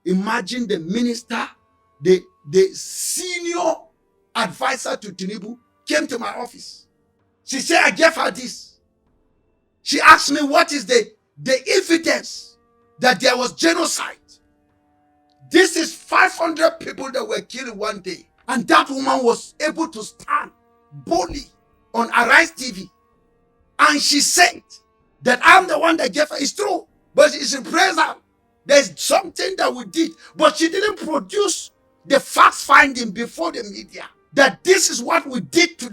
Imagine the minister, the senior advisor to Tinubu came to my office. She said, I gave her this. She asked me, what is the evidence that there was genocide? This is 500 people that were killed one day. And that woman was able to stand boldly on Arise TV. And she said that I'm the one that gave her. It's true. But it's in present. There's something that we did. But she didn't produce the fact finding before the media. That this is what we did to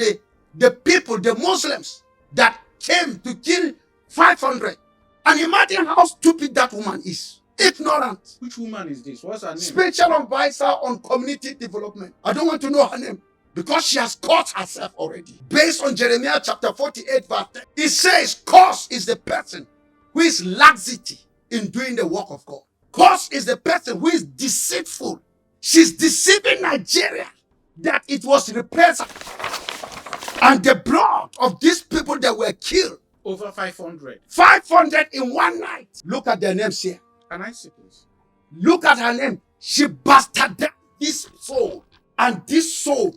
the people, the Muslims that came to kill 500. And imagine how stupid that woman is. Ignorant. Which woman is this? What's her name? Special advisor on community development. I don't want to know her name because she has caught herself already. Based on Jeremiah chapter 48 verse 10, it says, cause is the person who is laxity in doing the work of God. Cause is the person who is deceitful. She's deceiving Nigeria that it was reprisal. And the blood of these people that were killed. Over 500. 500 in one night. Look at their names here. Can I see, please? Look at her name. She bastardized this soul. And this soul,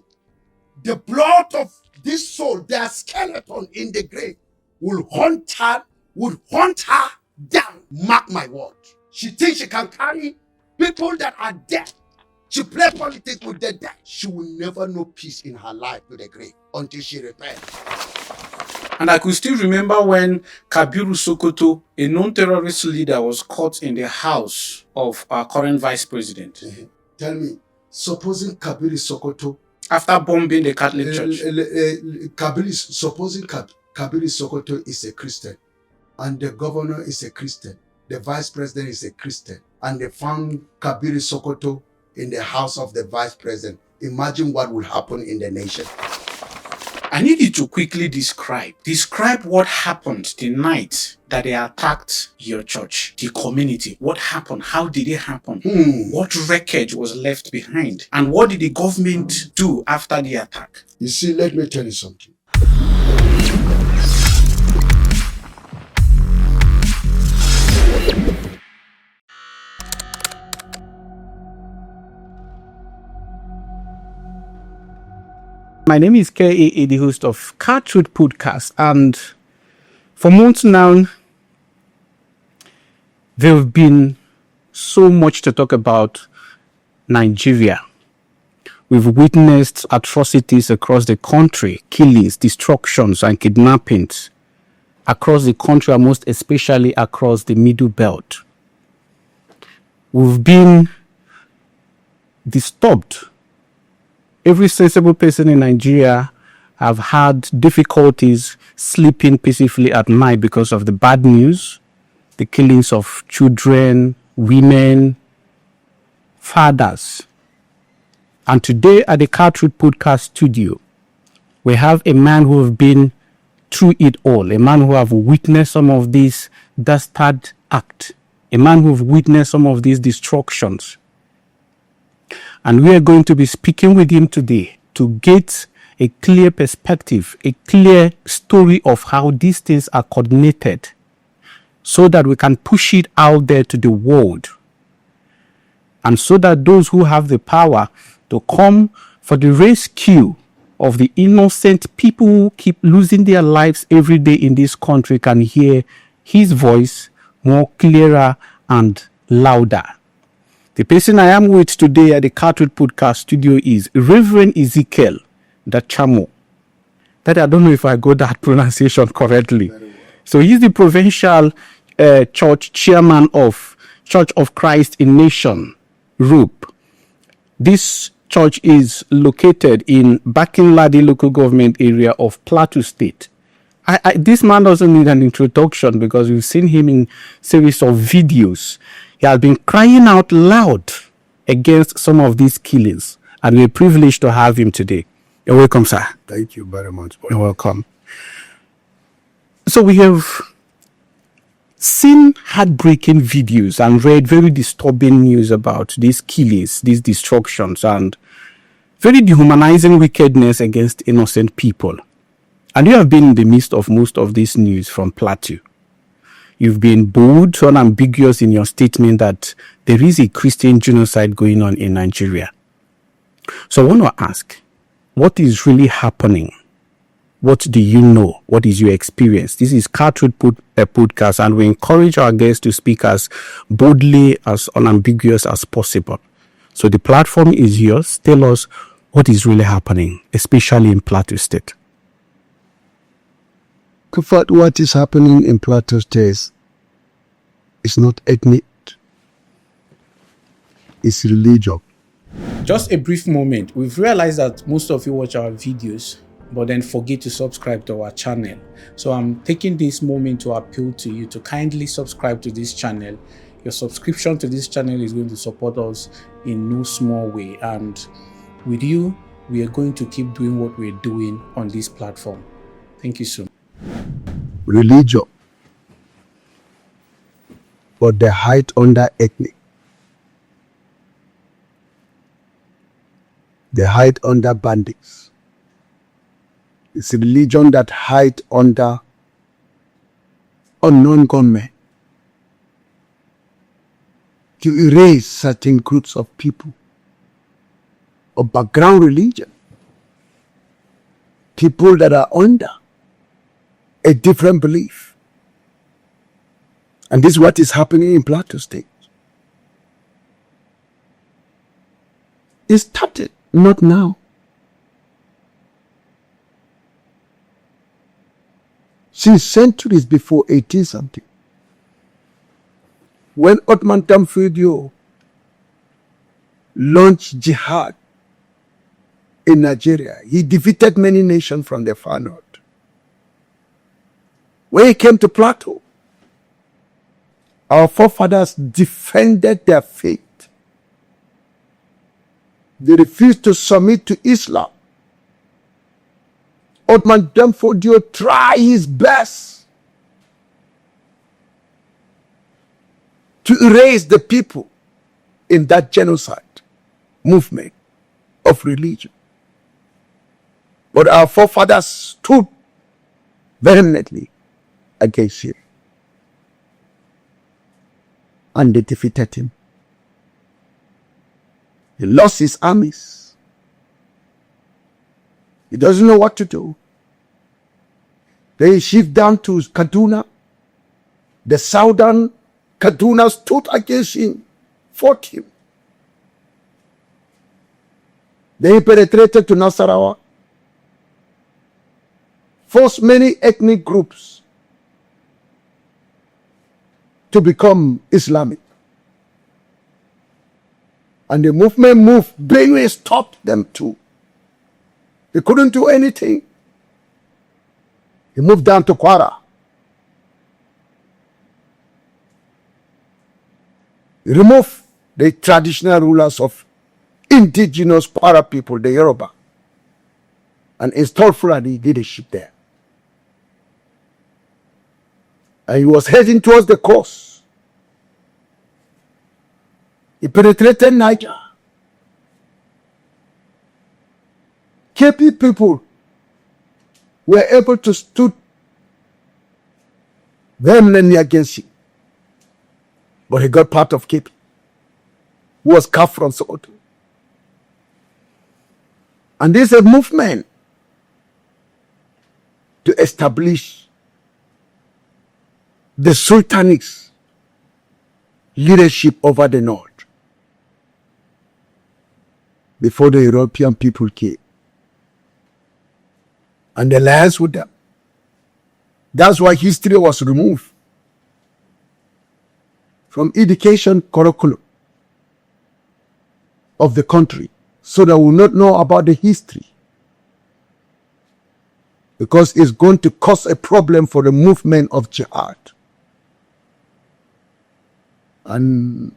the blood of this soul, their skeleton in the grave, will hunt her down. Mark my word. She thinks she can carry people that are dead. She play politics with the dead. She will never know peace in her life to the grave until she repents. And I could still remember when Kabiru Sokoto, a non-terrorist leader, was caught in the house of our current vice president. Mm-hmm. Tell me, supposing Kabiru Sokoto, after bombing the Catholic Church, supposing Kabiru Sokoto is a Christian, and the governor is a Christian, the vice president is a Christian, and they found Kabiru Sokoto in the house of the vice president, imagine what will happen in the nation. I need you to quickly describe what happened the night that they attacked your church, the community. What happened? How did it happen? What wreckage was left behind? And what did the government do after the attack? You see, let me tell you something. My name is KaaTruths, the host of KaaTruths podcast, and for months now, there have been so much to talk about Nigeria. We've witnessed atrocities across the country, killings, destructions, and kidnappings across the country, and most especially across the Middle Belt. We've been disturbed. Every sensible person in Nigeria have had difficulties sleeping peacefully at night because of the bad news, the killings of children, women, fathers. And today at the KaaTruths podcast studio, we have a man who has been through it all, a man who have witnessed some of these dastard acts, a man who have witnessed some of these destructions. And we are going to be speaking with him today to get a clear perspective, a clear story of how these things are coordinated so that we can push it out there to the world. And so that those who have the power to come for the rescue of the innocent people who keep losing their lives every day in this country can hear his voice more clearer and louder. The person I am with today at the KaaTruths podcast studio is Reverend Ezekiel Dachomo. That I don't know if I got that pronunciation correctly. So he's the provincial church chairman of Church of Christ in Nation, ROOP. This church is located in Bakinladi local government area of Plateau State. This man doesn't need an introduction because we've seen him in series of videos. He has been crying out loud against some of these killings, and we're privileged to have him today. You're welcome, sir. Thank you very much. You're welcome. So we have seen heartbreaking videos and read very disturbing news about these killings, these destructions, and very dehumanizing wickedness against innocent people. And you have been in the midst of most of this news from Plateau. You've been bold, so unambiguous in your statement that there is a Christian genocide going on in Nigeria. So I want to ask, what is really happening? What do you know? What is your experience? This is KaaTruths podcast, and we encourage our guests to speak as boldly, as unambiguous as possible. So the platform is yours. Tell us what is really happening, especially in Plateau State. What is happening in Plateau State is not ethnic, it's religion. Just a brief moment. We've realized that most of you watch our videos, but then forget to subscribe to our channel. So I'm taking this moment to appeal to you to kindly subscribe to this channel. Your subscription to this channel is going to support us in no small way. And with you, we are going to keep doing what we're doing on this platform. Thank you so much. Religion, but they hide under ethnic. They hide under bandits. It's a religion that hide under unknown gunmen to erase certain groups of people of background religion, people that are under a different belief. And this is what is happening in Plateau State. It started not now. Since centuries before 18 something. When Ottoman Tamfudio launched jihad in Nigeria, he defeated many nations from the far north. When he came to Plateau, our forefathers defended their faith. They refused to submit to Islam. Ottoman Damfodio tried his best to erase the people in that genocide movement of religion. But our forefathers stood vehemently against him, and they defeated him. He lost his armies. He doesn't know what to do. They shift down to Kaduna. The southern Kaduna stood against him, fought him. They penetrated to Nasarawa, forced many ethnic groups to become Islamic. And the movement moved. Benue stopped them too. They couldn't do anything. He moved down to Kwara. He removed the traditional rulers of indigenous Kwara people, the Yoruba, and installed Fulani leadership there. And he was heading towards the coast. He penetrated Niger. KP people were able to stood vehemently against him. But he got part of KP, who was cut from Sokoto. And this is a movement to establish the sultanics leadership over the north before the European people came. And the alliance with them. That's why history was removed from education curriculum of the country, so that we will not know about the history. Because it's going to cause a problem for the movement of jihad. And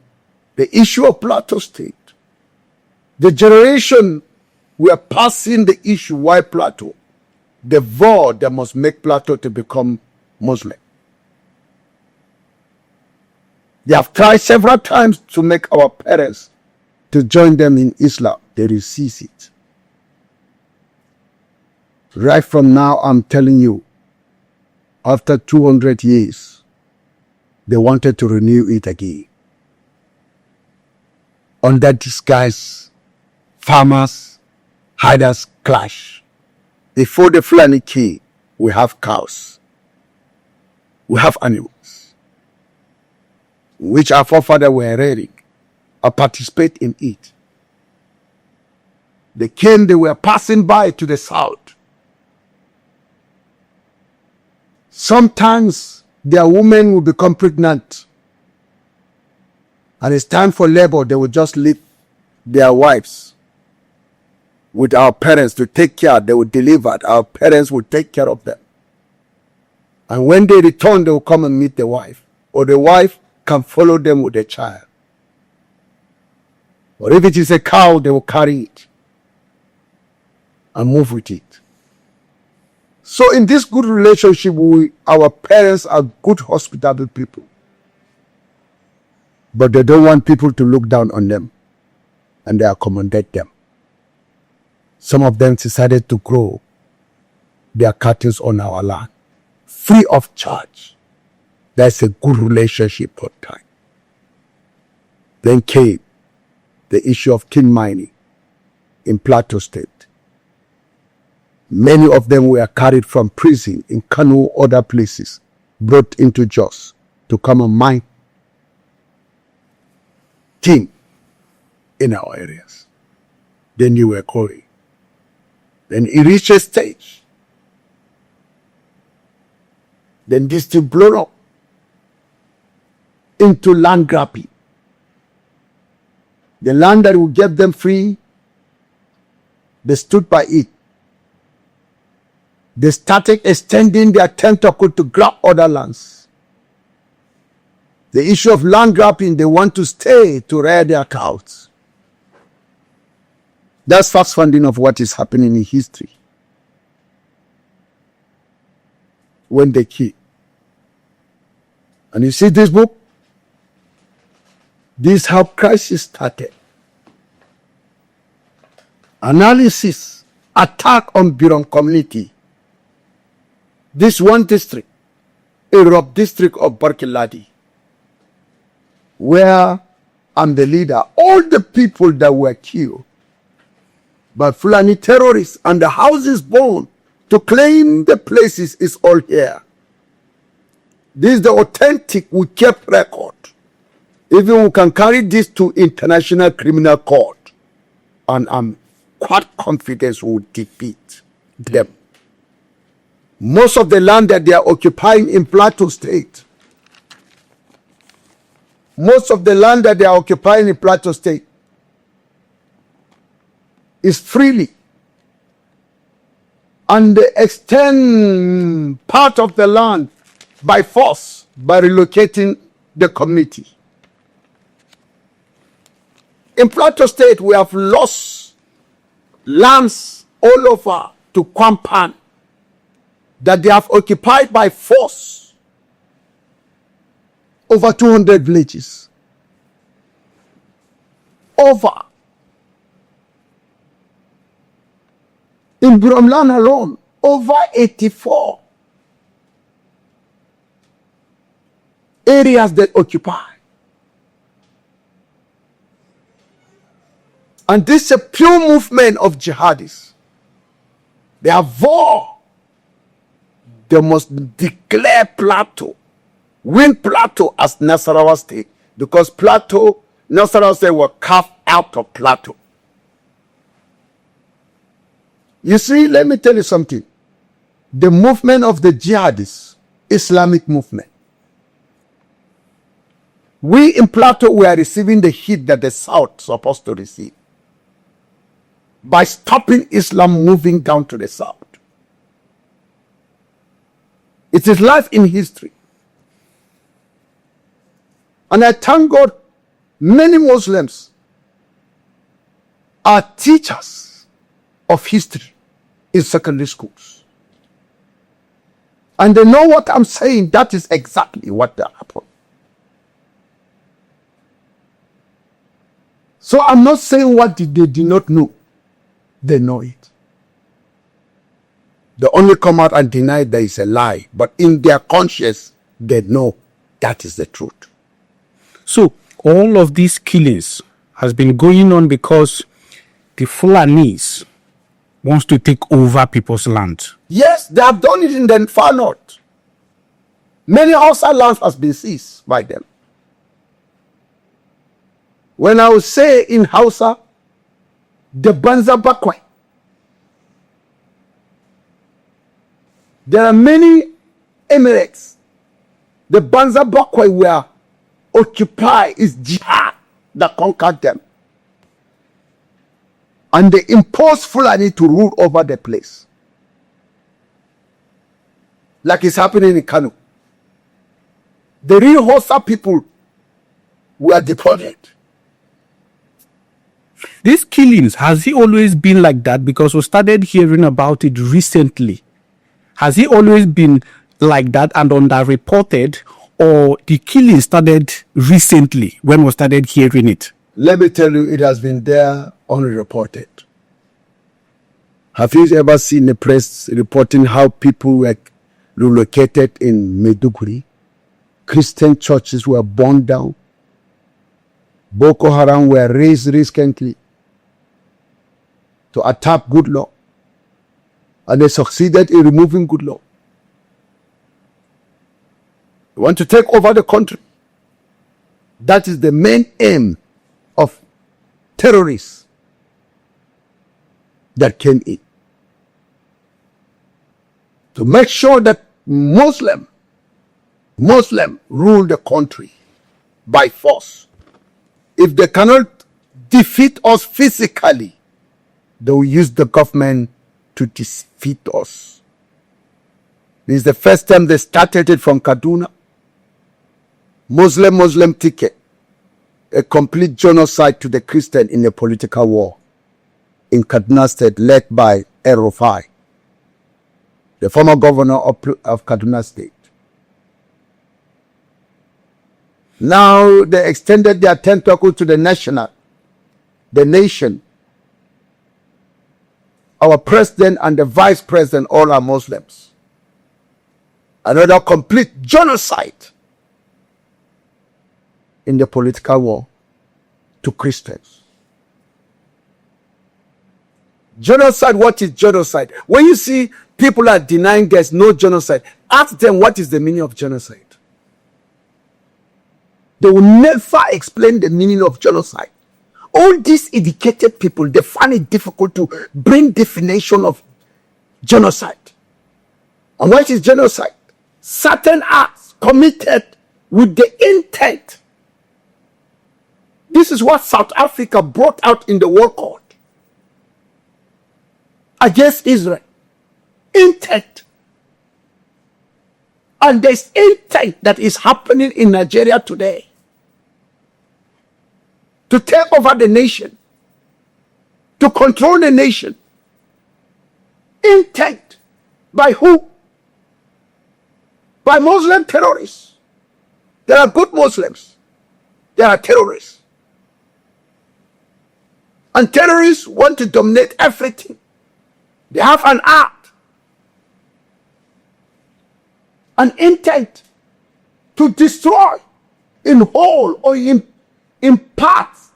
the issue of Plateau State, the generation we are passing the issue, why Plateau? The vow that must make Plateau to become Muslim. They have tried several times to make our parents to join them in Islam. They resist it. Right from now, I'm telling you, after 200 years, they wanted to renew it again. Under disguise, farmers, herders clash. Before the Fulani came, we have cows. We have animals, which our forefathers were rearing or participate in it. They came, they were passing by to the south. Sometimes their women will become pregnant. And it's time for labor, they will just leave their wives with our parents to take care. They will deliver. Our parents will take care of them. And when they return, they will come and meet the wife. Or the wife can follow them with the child. Or if it is a cow, they will carry it and move with it. So in this good relationship, our parents are good, hospitable people. But they don't want people to look down on them, and they accommodate them. Some of them decided to grow their cattle on our land, free of charge. That's a good relationship for time. Then came the issue of tin mining in Plateau State. Many of them were carried from prison in Kano, other places, brought into Jos to come and mine tin in our areas. Then you were growing. Then it reached a stage. Then this thing blew up into land grabbing. The land that will get them free, they stood by it. They started extending their tentacle to grab other lands. The issue of land grabbing, they want to stay to rear their cows. That's fast funding of what is happening in history. When they kill. And you see this book? This is how crisis started. Analysis, attack on Biron community. This one district, Europe district of Barkeladi, where I'm the leader, all the people that were killed by Fulani terrorists and the houses burned to claim the places is all here. This is the authentic, we kept record. Even we can carry this to International Criminal Court, and I'm quite confident we will defeat them. Most of the land that they are occupying in Plateau State, is freely, and they extend part of the land by force by relocating the community. In Plateau State, we have lost lands all over to Kwampan that they have occupied by force. Over 200 villages. Over. In Bromlan alone, over 84 areas that occupy. And this is a pure movement of jihadists. They are war. They must declare Plateau, win Plateau as Nasarawa State, because Nasarawa State were carved out of Plateau. You see, let me tell you something. The movement of the jihadists, Islamic movement. We in Plateau were receiving the heat that the South is supposed to receive by stopping Islam moving down to the South. It is life in history. And I thank God many Muslims are teachers of history in secondary schools. And they know what I'm saying. That is exactly what happened. So I'm not saying what they did not know. They know it. They only come out and deny there is a lie. But in their conscience, they know That is the truth. So all of these killings has been going on because the Fulanis wants to take over people's land. Yes, they have done it in the far north. Many Hausa lands has been seized by them. When I would say in Hausa, the Banza Bakwe, there are many emirates. The Banza Bakwe were occupied, is jihad that conquered them. And they imposed Fulani to rule over the place. Like it's happening in Kano. The real Hausa people were deported. These killings, has it always been like that? Because we started hearing about it recently. Has it always been like that and underreported, or the killing started recently when we started hearing it? Let me tell you, it has been there unreported. Have you ever seen the press reporting how people were relocated in Maiduguri? Christian churches were burned down. Boko Haram were raised recently to attack good law. And they succeeded in removing good law. They want to take over the country. That is the main aim of terrorists that came in. To make sure that Muslim rule the country by force. If they cannot defeat us physically, they will use the government to defeat us. This is the first time they started it from Kaduna. Muslim ticket. A complete genocide to the Christian in a political war in Kaduna State led by El-Rufai, the former governor of Kaduna State. Now they extended their tentacle to the nation. Our president and the vice president all are Muslims. Another complete genocide in the political war to Christians. Genocide, what is genocide? When you see people are denying there's no genocide, ask them what is the meaning of genocide. They will never explain the meaning of genocide. All these educated people, they find it difficult to bring definition of genocide. And what is genocide? Certain acts committed with the intent. This is what South Africa brought out in the World Court against Israel. Intent. And there's intent that is happening in Nigeria today to take over the nation, to control the nation. Intent. By who? By Muslim terrorists. There are good Muslims. There are terrorists. And terrorists want to dominate everything. They have an act, an intent to destroy in whole or in parts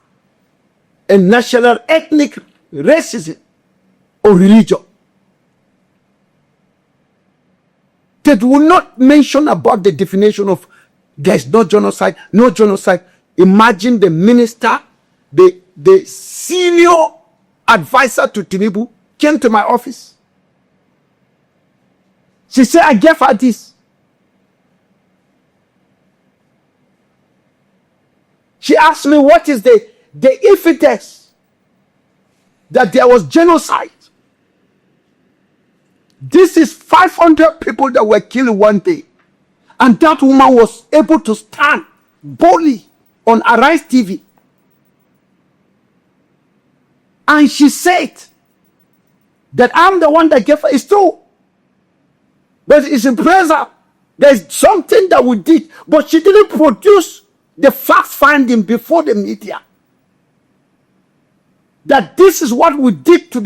a national, ethnic, racism or religion. They will not mention about the definition of there is no genocide, no genocide. Imagine the minister, the senior advisor to Tinubu came to my office. She said, I gave her this. She asked me, what is the evidence that there was genocide? This is 500 people that were killed one day. And that woman was able to stand boldly on Arise TV. And she said that I'm the one that gave her. It's true. But it's in pressure. There's something that we did. But she didn't produce the fact finding before the media. That this is what we did to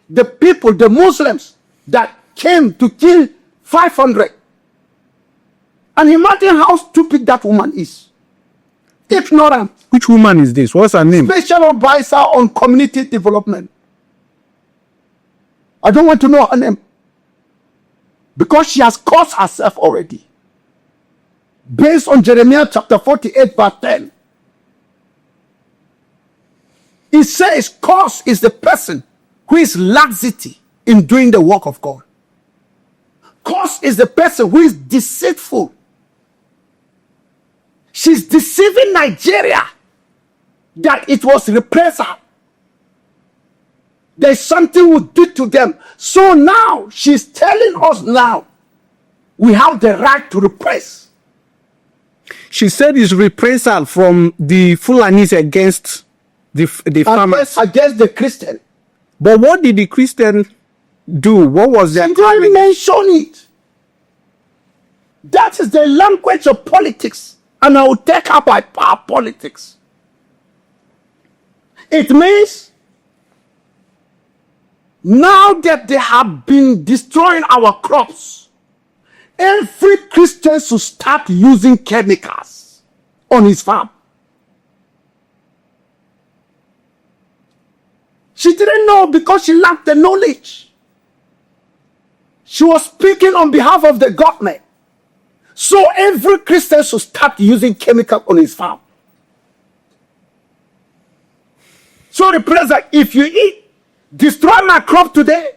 the people, the Muslims, that came to kill 500. And imagine how stupid that woman is. Ignorant. Which woman is this? What's her name? Special advisor on community development. I don't want to know her name. Because she has cursed herself already. Based on Jeremiah chapter 48 verse 10. It says, curse is the person who is laxity in doing the work of God. Curse is the person who is deceitful. She's deceiving Nigeria that it was reprisal. There's something we did to them. So now she's telling us now we have the right to repress. She said it's reprisal from the Fulanis against the farmers. Against the Christian. But what did the Christian do? What was their She didn't mention it. That is the language of politics. And I will take her by power politics. It means now that they have been destroying our crops, every Christian should start using chemicals on his farm. She didn't know because she lacked the knowledge. She was speaking on behalf of the government. So every Christian should start using chemical on his farm. So the president, if you destroy my crop today,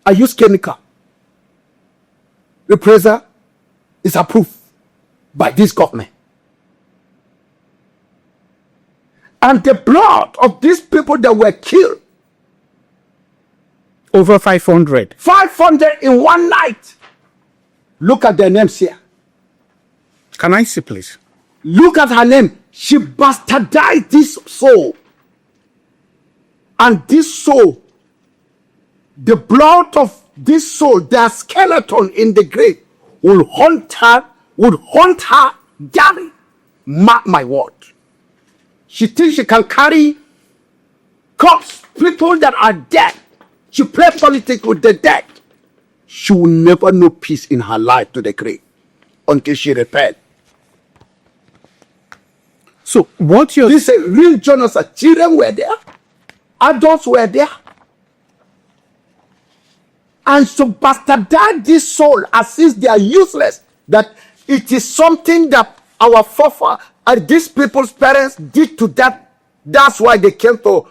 I use chemical. The president is approved by this government. And the blood of these people that were killed, over 500. 500 in one night. Look at their names here. Can I see, please? Look at her name. She bastardized this soul. And this soul, the blood of this soul, their skeleton in the grave, will haunt her daily. Mark my word. She thinks she can carry corpse, people that are dead. She play politics with the dead. She will never know peace in her life to the grave until she repent. So what you're... This is a real genocide. Children were there. Adults were there. And so bastardize this soul as if they are useless. That it is something that our forefathers and these people's parents did to them. That's why they came to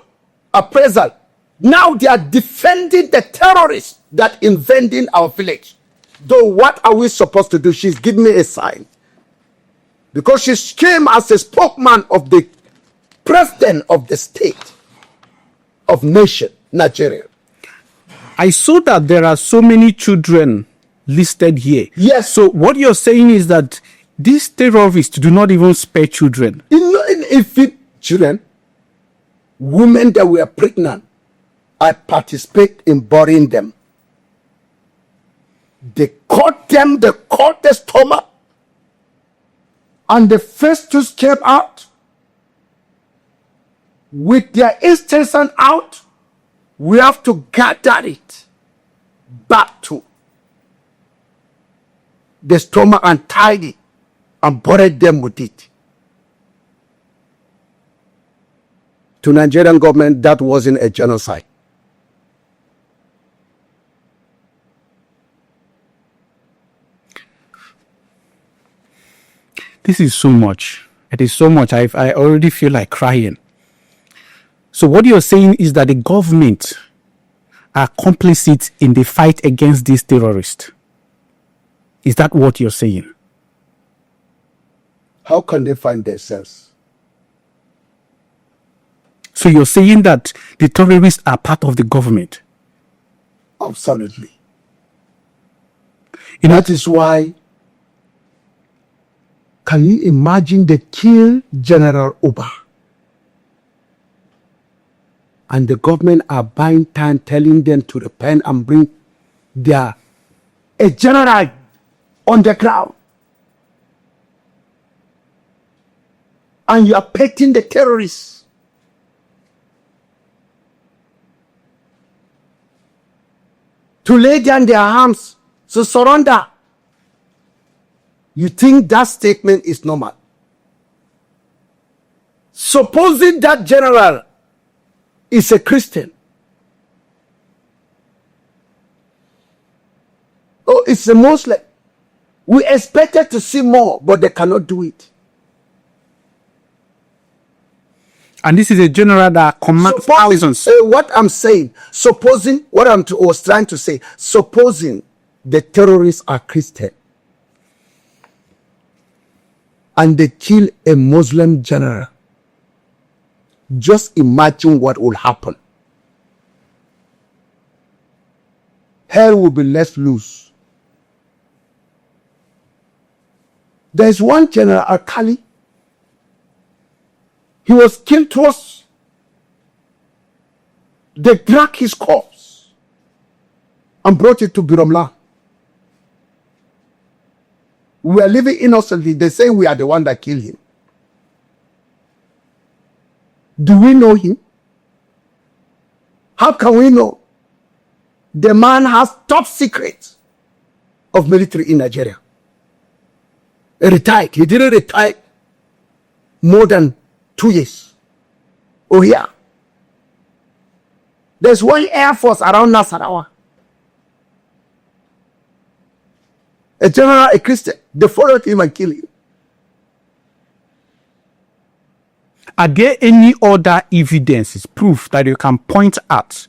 appraisal. Now they are defending the terrorists that invading our village. Though what are we supposed to do? She's giving me a sign. Because she came as a spokesman of the president of the state of nation, Nigeria. I saw that there are so many children listed here. Yes. So what you're saying is that these terrorists do not even spare children. Children, women that were pregnant, I participate in burying them. They cut them, they cut the stomach, and the fetus came out with their intestine out. We have to gather it back to the stomach and tie it and bury them with it. To Nigerian government, that wasn't a genocide. This is so much. It is so much. I already feel like crying. So what you're saying is that the government are complicit in the fight against these terrorists. Is that what you're saying? How can they find themselves? So you're saying that the terrorists are part of the government? Absolutely. You know, That is why, can you imagine they kill General Uba? And the government are buying time, telling them to repent and bring a general on the ground. And you are petting the terrorists. To lay down their arms, to surrender. You think that statement is normal? Supposing that general is a Christian, or it's a Muslim, we expected to see more, but they cannot do it. And this is a general that commands thousands. What I'm saying, supposing, what I was trying to say, supposing the terrorists are Christian and they kill a Muslim general, just imagine what will happen. Hell will be let loose. There's one general, Akali. He was killed twice. They dragged his corpse and brought it to Biromla. We are living innocently. They say we are the one that killed him. Do we know him? How can we know? The man has top secrets of military in Nigeria. He retired. He didn't retire more than 2 years. Oh yeah. There's one Air Force around Nasarawa. A general, a Christian, they followed him and killed him. Are there any other evidences, proof that you can point at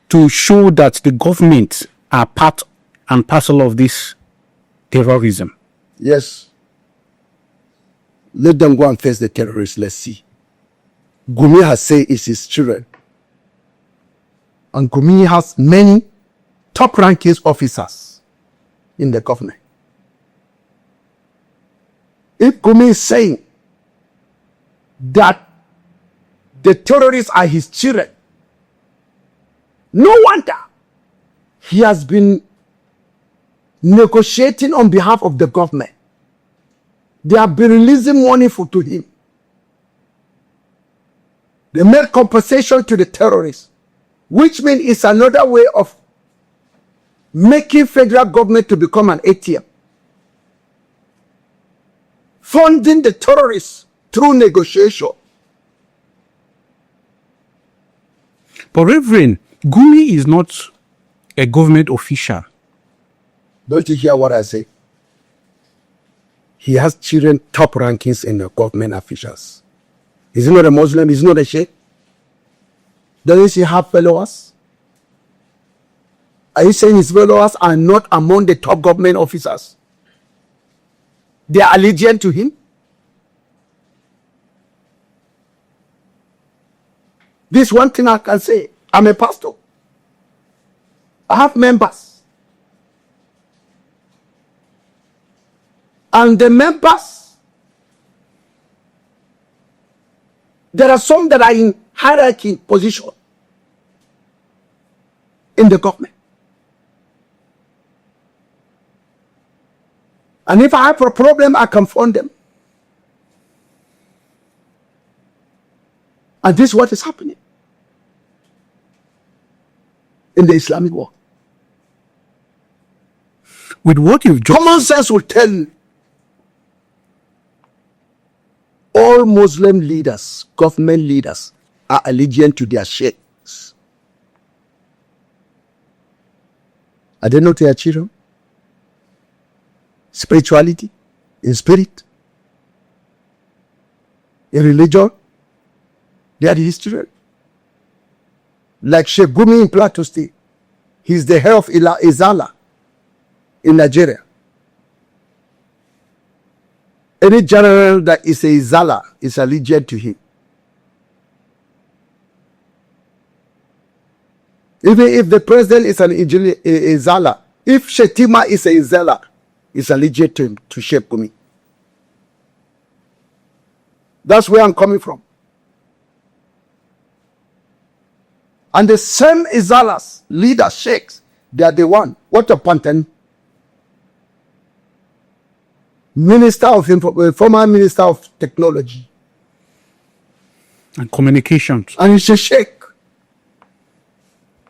to show that the government are part and parcel of this terrorism? Yes. Let them go and face the terrorists. Let's see. Gumi has said it's his children. And Gumi has many top-ranking officers in the government. If Gumi is saying that the terrorists are his children, no wonder he has been negotiating on behalf of the government. They have been releasing money to him. They made compensation to the terrorists, which means it's another way of making federal government to become an ATM. Funding the terrorists through negotiation. But Reverend, Gumi is not a government official. Don't you hear what I say? He has children, top rankings in the government officials. Is he not a Muslim? Is he not a Sheikh? Doesn't he have followers? Are you saying his followers are not among the top government officers? They are allegiant to him? This one thing I can say. I'm a pastor. I have members. And the members, there are some that are in hierarchy position in the government. And if I have a problem, I confront them. And this is what is happening in the Islamic world. With what you've just... Common sense will tell you all Muslim leaders, government leaders, are allegiant to their sheikhs. Are they not their children? Spirituality, in spirit, in religion, they are his children. Like Sheikh Gumi in Plateau State, he's the head of Izala in Nigeria. Any general that is a Izala is allegiant to him. Even if the president is an Izala, if Shetima is a Izala, is allegiant to him, to Sheikh Gumi. That's where I'm coming from. And the same Izalas, leaders, sheikhs, they are the one. What a Pantan? Former Minister of Technology and Communications. And he's a sheikh.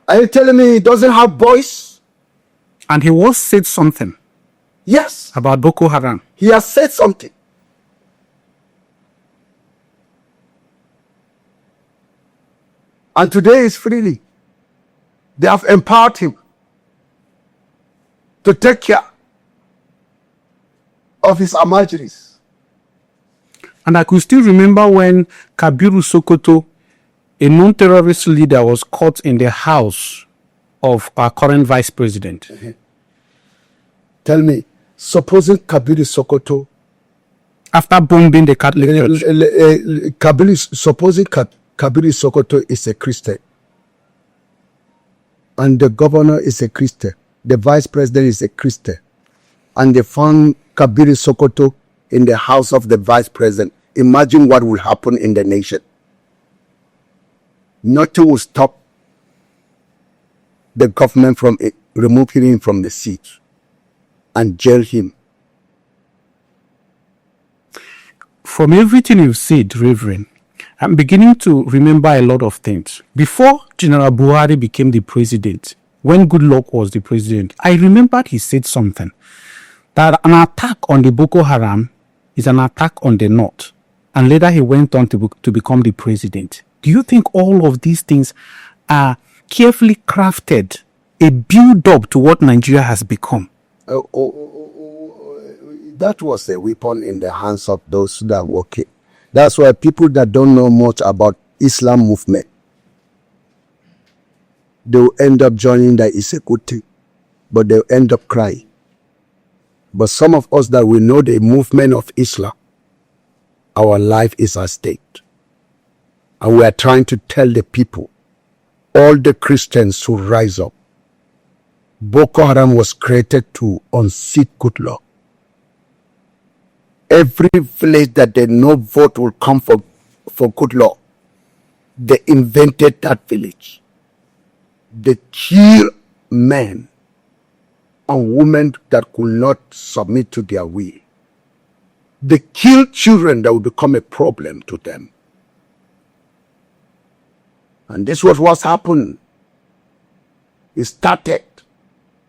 Are you telling me he doesn't have voice? And he once said something. Yes, about Boko Haram. he has said something. And today is freely. They have empowered him to take care of his Amajiris. And I could still remember when Kabiru Sokoto, a non-terrorist leader, was caught in the house of our current vice president. Tell me, supposing Kabiru Sokoto, After bombing the Catholic Church. supposing Kabiru Sokoto is a Christian, and the governor is a Christian, the vice president is a Christian, and they found Kabiru Sokoto in the house of the vice president, imagine what will happen in the nation. Nothing will stop the government from removing him from the seat and jail him. From everything you've said, Reverend, I'm beginning to remember a lot of things. Before General Buhari became the president, when Goodluck was the president, I remembered he said something, that an attack on the Boko Haram is an attack on the North. And later he went on to become the president. Do you think all of these things are carefully crafted, a build-up to what Nigeria has become? That was a weapon in the hands of those that were okay. That's why people that don't know much about Islam movement, they'll end up joining that it's a good thing, but they'll end up crying. But some of us that we know the movement of Islam, our life is at stake. And we are trying to tell the people, all the Christians to rise up. Boko Haram was created to unseat Goodluck. Every village that they know vote will come for Goodluck, they invented that village. They kill men and women that could not submit to their will. They kill children that will become a problem to them. And this was what's happened. It started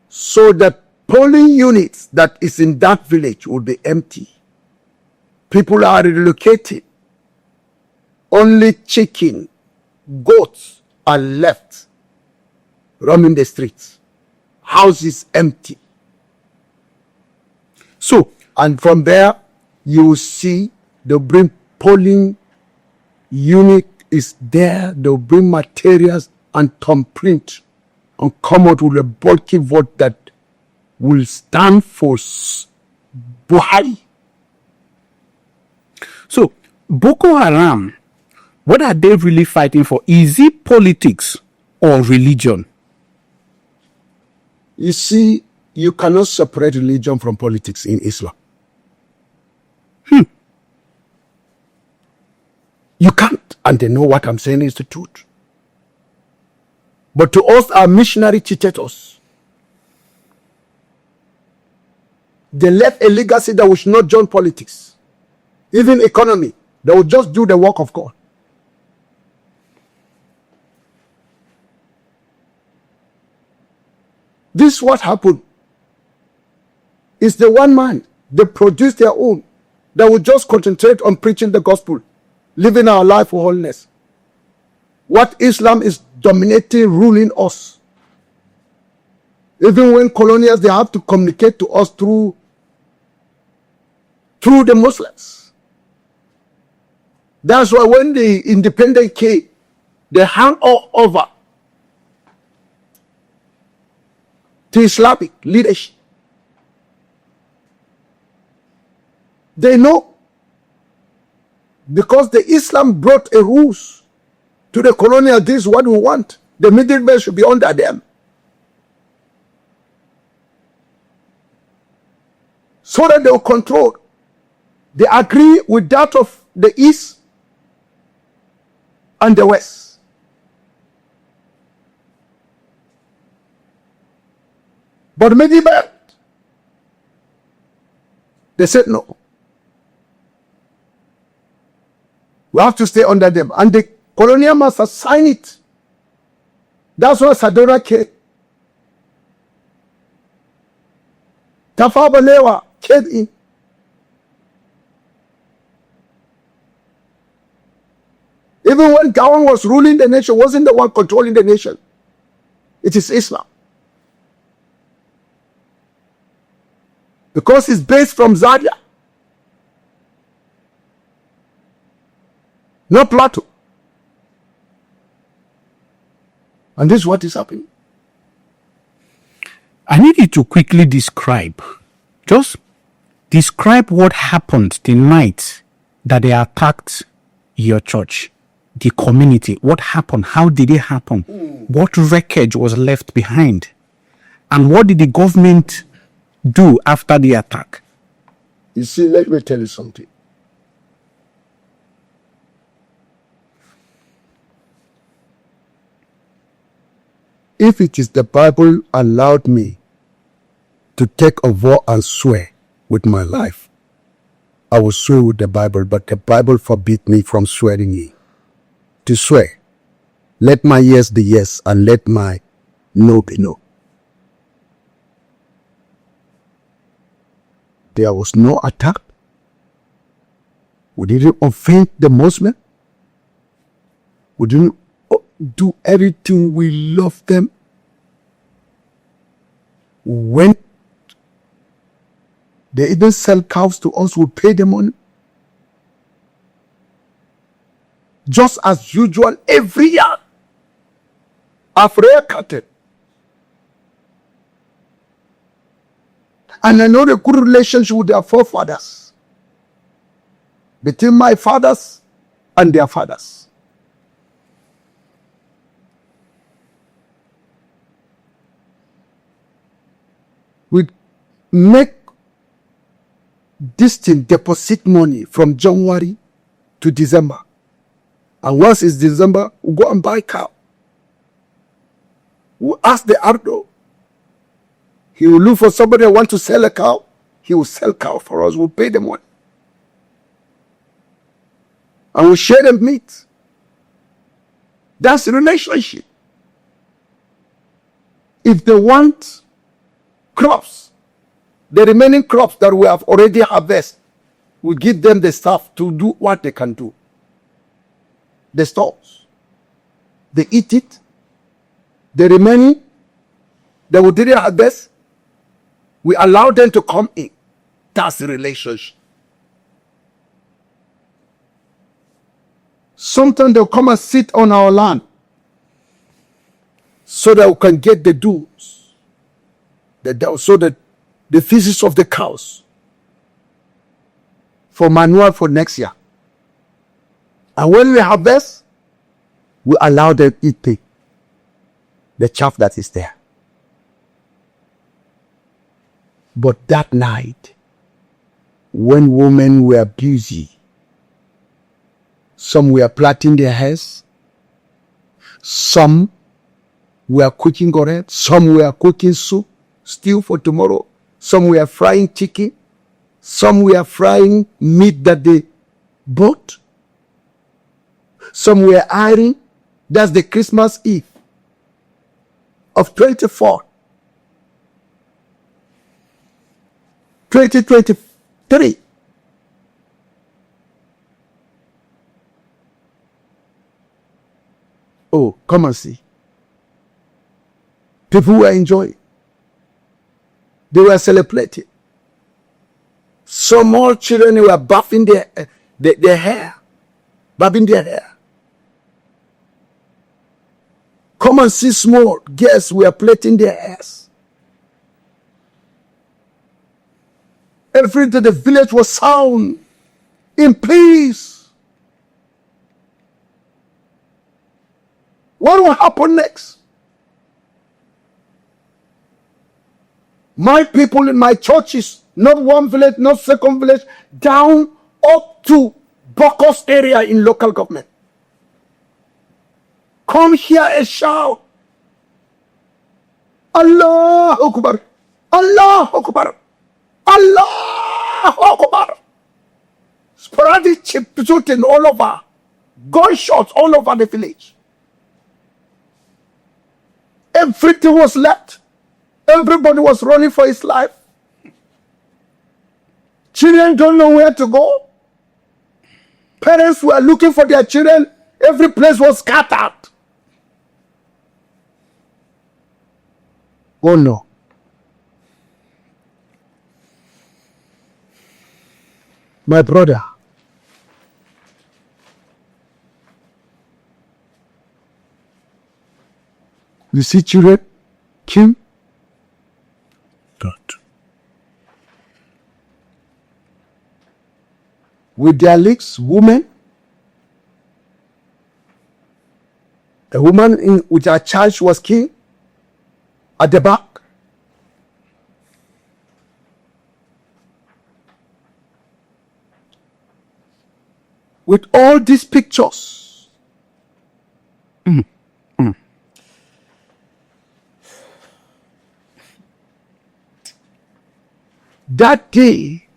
so that polling units that is in that village will be empty. People are relocated. Only chicken, goats are left roaming the streets. Houses empty. So, and from there, you will see they'll bring polling unit is there. They'll bring materials and thumbprint and come out with a bulky vote that will stand for Buhari. So, Boko Haram, what are they really fighting for? Is it politics or religion? You see, you cannot separate religion from politics in Islam. You can't. And they know what I'm saying is the truth. But to us, our missionary cheated us. They left a legacy that we should not join politics. Even economy, they will just do the work of God. This is what happened. It's the one man. They produce their own. They will just concentrate on preaching the gospel, living our life for holiness. What Islam is dominating, ruling us. Even when colonials, they have to communicate to us through the Muslims. That's why when the independent came, they hang all over to Islamic leadership. They know, because the Islam brought a rules to the colonial, this is what we want. The middlemen should be under them. So that they will control. They agree with that of the East and the West. But medieval, they said no. We have to stay under them. And the colonial masters sign it. That's why Sadora came. Tafawa Balewa came in. Even when Gawan was ruling the nation, wasn't the one controlling the nation. It is Islam. Because it's based from Zaria, not Plateau. And this is what is happening. I need you to quickly just describe what happened the night that they attacked your church, the community. What happened? How did it happen? What wreckage was left behind? And what did the government do after the attack? You see, let me tell you something. If it is the Bible allowed me to take a vow and swear with my life, I will swear with the Bible, but the Bible forbid me from swearing in. To swear, let my yes be yes and let my no be no. There was no attack. We didn't offend the Muslim. We didn't do everything. We love them. When they even sell cows to us, we pay them money. Just as usual, every year, I've reacted. And I know the good relationship with their forefathers, between my fathers and their fathers. We make this thing deposit money from January to December. And once it's December, we go and buy cow. We ask the Ardo. He will look for somebody who wants to sell a cow. He will sell cow for us. We'll pay them money. And we'll share the meat. That's the relationship. If they want crops, the remaining crops that we have already harvested, we give them the stuff to do what they can do. The stores. They eat it. The remaining that we didn't harvest, we allow them to come in. That's the relationship. Sometimes they'll come and sit on our land so that we can get the dues, so that the feces of the cows for manure for next year. And when we harvest, we allow them to eat the chaff that is there. But that night, when women were busy, some were plaiting their hairs, some were cooking goret, some were cooking soup, stew for tomorrow, some were frying chicken, some were frying meat that they bought, some were ironing. That's the Christmas Eve of 2023. Oh, come and see. People were enjoying. They were celebrating. Some more children were buffing their hair, bobbing their hair. Come and see small girls were plaiting their hairs. Everything, the village was sound, in peace. What will happen next? My people in my churches, not one village, not second village, down up to Bokos area in local government. Come here and shout, Allah Akbar, Allah Akbar, Allah Akbar. Sporadic shooting all over, gunshots all over the village. Everything was left. Everybody was running for his life. Children don't know where to go. Parents were looking for their children. Every place was scattered. Oh no. My brother, you see children, Kim? God. With their legs, women. A woman with her child was killed at the back. With all these pictures. That day,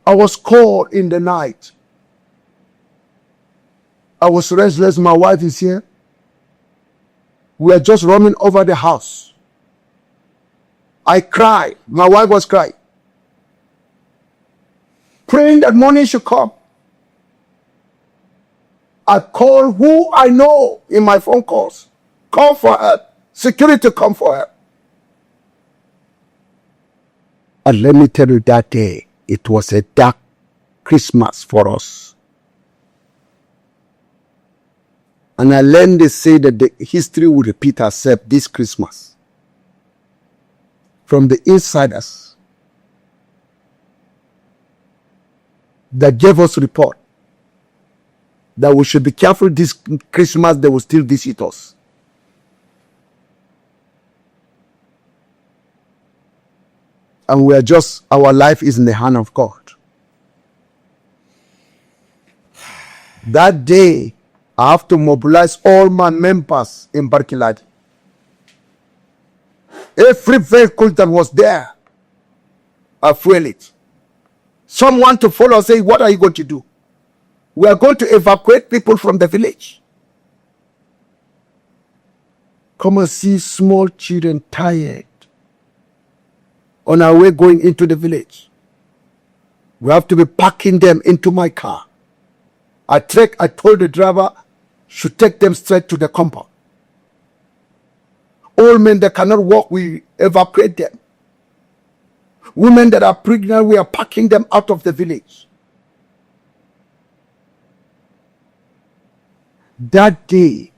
I was called in the night. I was restless. My wife is here. We are just roaming over the house. I cried. My wife was crying. Praying that morning should come. I called who I know in my phone calls. Call for her. Security come for her. And let me tell you, that day, it was a dark Christmas for us. And I learned to say that the history will repeat itself this Christmas. From the insiders that gave us report that we should be careful this Christmas, they will still visit us. And we are just, our life is in the hand of God. That day, I have to mobilize all my members in Barkilad. Every vehicle that was there, I fuel it. Some want to follow, say, what are you going to do? We are going to evacuate people from the village. Come and see small children tired on our way going into the village. We have to be packing them into my car. I told the driver, should take them straight to the compound. Old men that cannot walk, we evacuate them. Women that are pregnant, we are packing them out of the village. That day,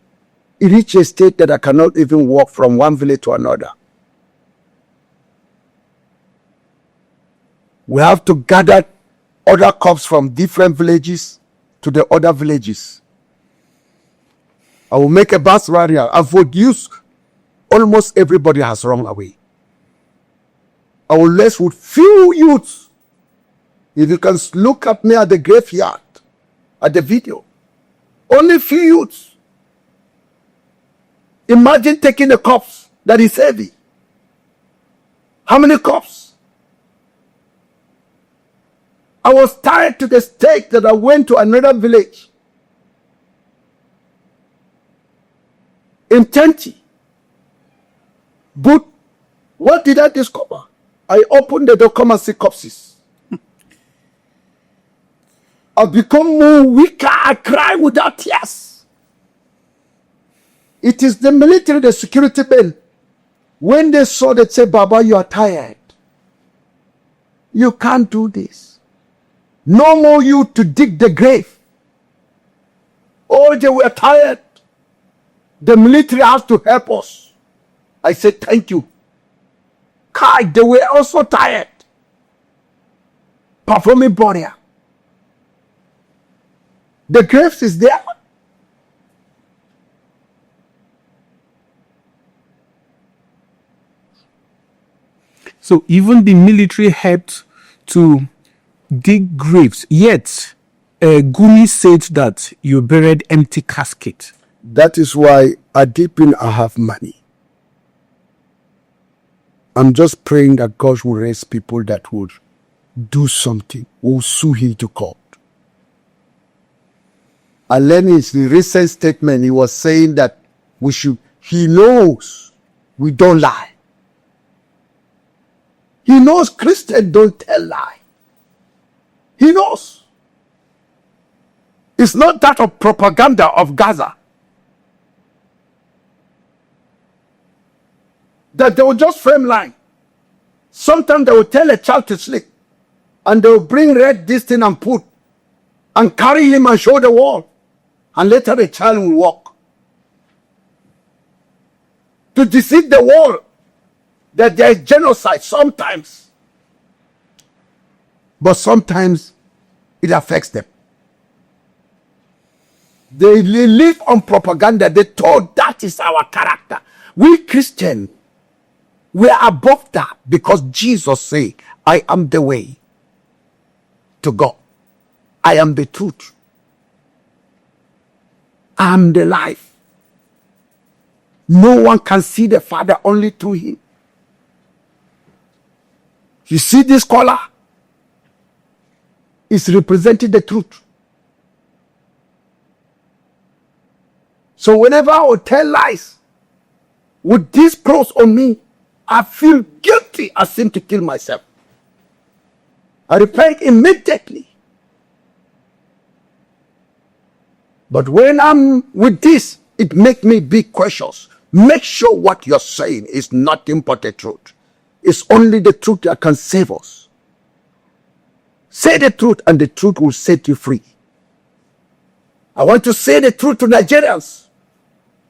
it reached a state that I cannot even walk from one village to another. We have to gather other cops from different villages to the other villages. I will make a bus barrier. I've reduced. Almost everybody has run away. I will left with few youths. If you can look at me at the graveyard, at the video, only few youths. Imagine taking a corpse that is heavy. How many corpses? I was tired to the state that I went to another village in Tenti. But what did I discover? I opened the door, come and see corpses. I've become more weaker. I cry without tears. It is the military, the security men. When they saw, they say, Baba, you are tired. You can't do this. No more you to dig the grave. Oh, they were tired. The military has to help us. I said, thank you. Kai, they were also tired. Performing burial. The graves is there. So even the military helped to dig graves, yet Gumi said that you buried empty casket. That is why deep in I have money. I'm just praying that God will raise people that would do something, will sue him to court. I learned his recent statement. He was saying that he knows we don't lie. He knows Christians don't tell lie. He knows. It's not that of propaganda of Gaza. That they will just frame line. Sometimes they will tell a child to sleep. And they will bring red this thing and put. And carry him and show the wall. And later the child will walk. To deceive the world that there is genocide sometimes. But sometimes it affects them. They live on propaganda. They told that is our character. We Christians, we are above that because Jesus said, I am the way to God. I am the truth. I am the life. No one can see the Father only through him. You see this color? It's representing the truth. So whenever I will tell lies with this cross on me, I feel guilty. I seem to kill myself. I repent immediately. But when I'm with this, it makes me be cautious. Make sure what you're saying is nothing but the truth. It's only the truth that can save us. Say the truth and the truth will set you free. I want to say the truth to Nigerians.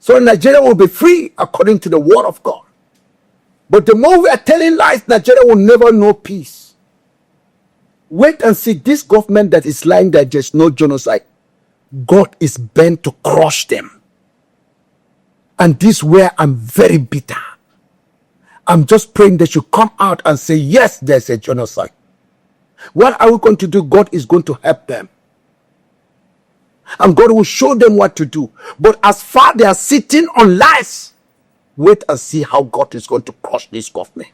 So Nigeria will be free according to the word of God. But the more we are telling lies, Nigeria will never know peace. Wait and see this government that is lying that there's no genocide. God is bent to crush them. And this is where I'm very bitter. I'm just praying they should come out and say, yes, there's a genocide. What are we going to do? God is going to help them. And God will show them what to do. But as far they are sitting on lies, wait and see how God is going to crush this government.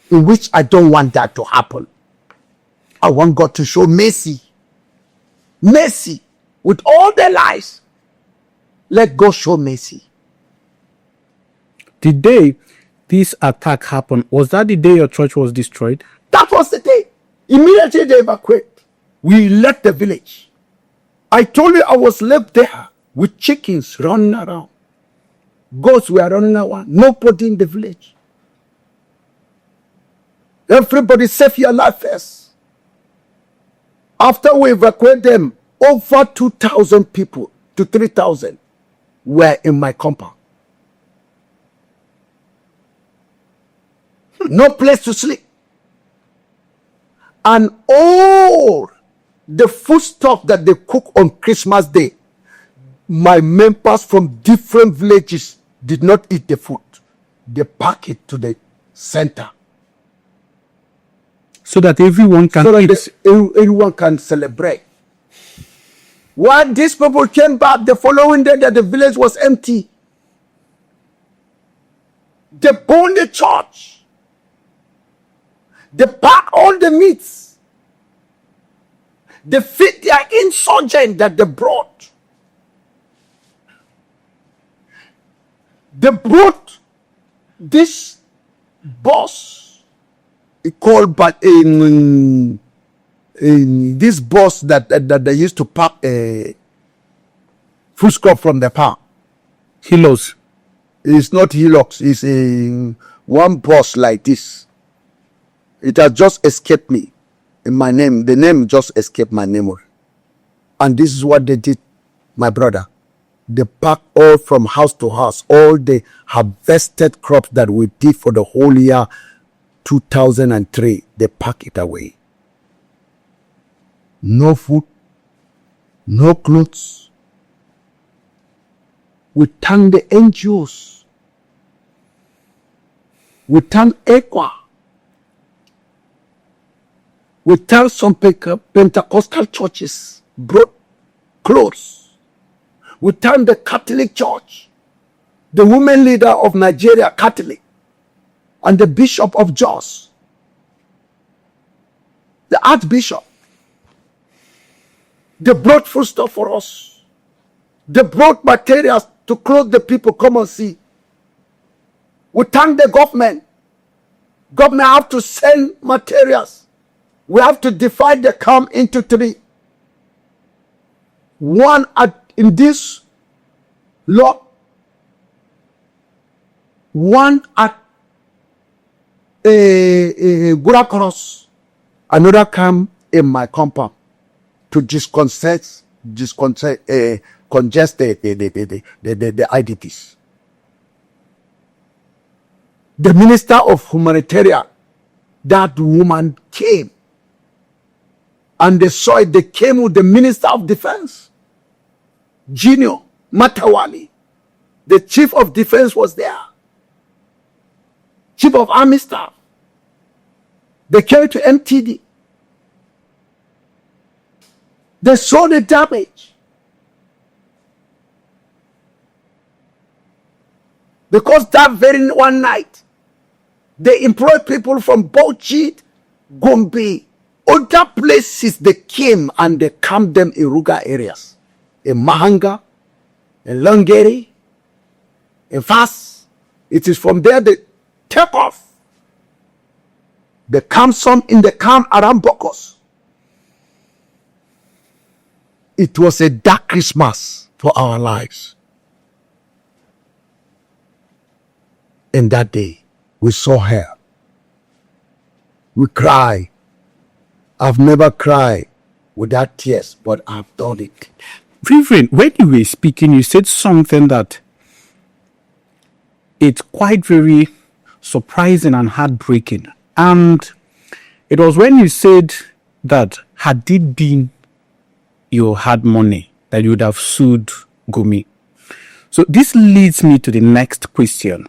In which I don't want that to happen. I want God to show mercy. Mercy. With all their lies. Let God show mercy. The day this attack happened, was that the day your church was destroyed? That was the day. Immediately they evacuated. We left the village. I told you I was left there with chickens running around. Goats were running around. Nobody in the village. Everybody save your life first. After we evacuated them, over 2,000 people to 3,000 were in my compound. No place to sleep. And all the foodstuff that they cook on Christmas Day, my members from different villages did not eat the food. They pack it to the center. So that everyone can everyone can celebrate. When these people came back the following day that the village was empty, they burned the church. They pack all the meats. They feed their insurgent that they brought. They brought this boss. He called, but in this boss that they used to pack foodstuff from the farm. Hilos. It's not Hilux. It's one boss like this. It has just escaped me. In my name, the name just escaped my memory. And this is what they did, my brother. They packed all from house to house, all the harvested crops that we did for the whole year 2003. They pack it away. No food, no clothes. We thank the NGOs. We thank ECWA. We tell some Pentecostal churches brought clothes. We tell the Catholic Church, the women leader of Nigeria, Catholic, and the Bishop of Jos, the Archbishop. They brought foodstuff for us. They brought materials to clothe the people. Come and see. We thank the government. Government have to send materials We have to divide the camp into three. One in this lot, one at Gura Cross, another camp in my compound to congest the IDPs. The minister of humanitarian, that woman came, and they saw it. They came with the minister of defense, Junior Matawali. The chief of defense was there, chief of army staff. They came to MTD. They saw the damage. Because that very one night, they employed people from Bauchi, Gombe, other places. They came and they camped them in rural areas, in Mahanga, in Longeri, in Fas. It is from there they take off. They camp some in the camp around Bokos. It was a dark Christmas for our lives. And that day, we saw her. We cried. I've never cried without tears, but I've done it. Reverend, when you were speaking, you said something that it's quite very surprising and heartbreaking. And it was when you said that had it been you had money, that you would have sued Gumi. So this leads me to the next question.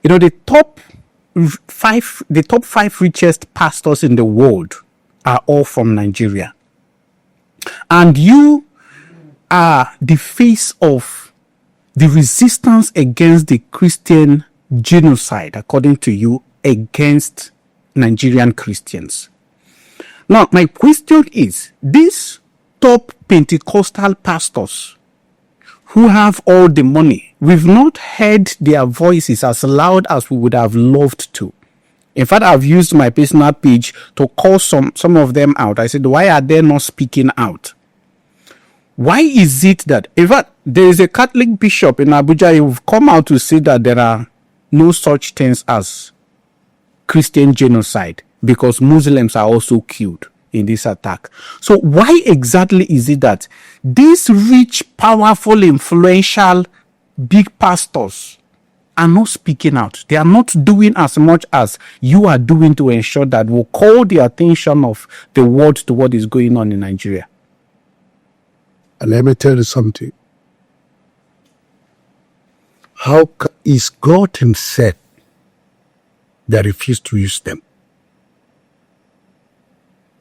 You know, the top five richest pastors in the world are all from Nigeria. And you are the face of the resistance against the Christian genocide, according to you, against Nigerian Christians. Now, my question is, these top Pentecostal pastors who have all the money, we've not heard their voices as loud as we would have loved to. In fact, I've used my personal page to call some of them out. I said, why are they not speaking out? Why is it that, in fact, there is a Catholic bishop in Abuja who've come out to say that there are no such things as Christian genocide because Muslims are also killed in this attack. So why exactly is it that these rich, powerful, influential, big pastors are not speaking out? They are not doing as much as you are doing to ensure that we'll call the attention of the world to what is going on in Nigeria. And let me tell you something. How is God himself that refused to use them?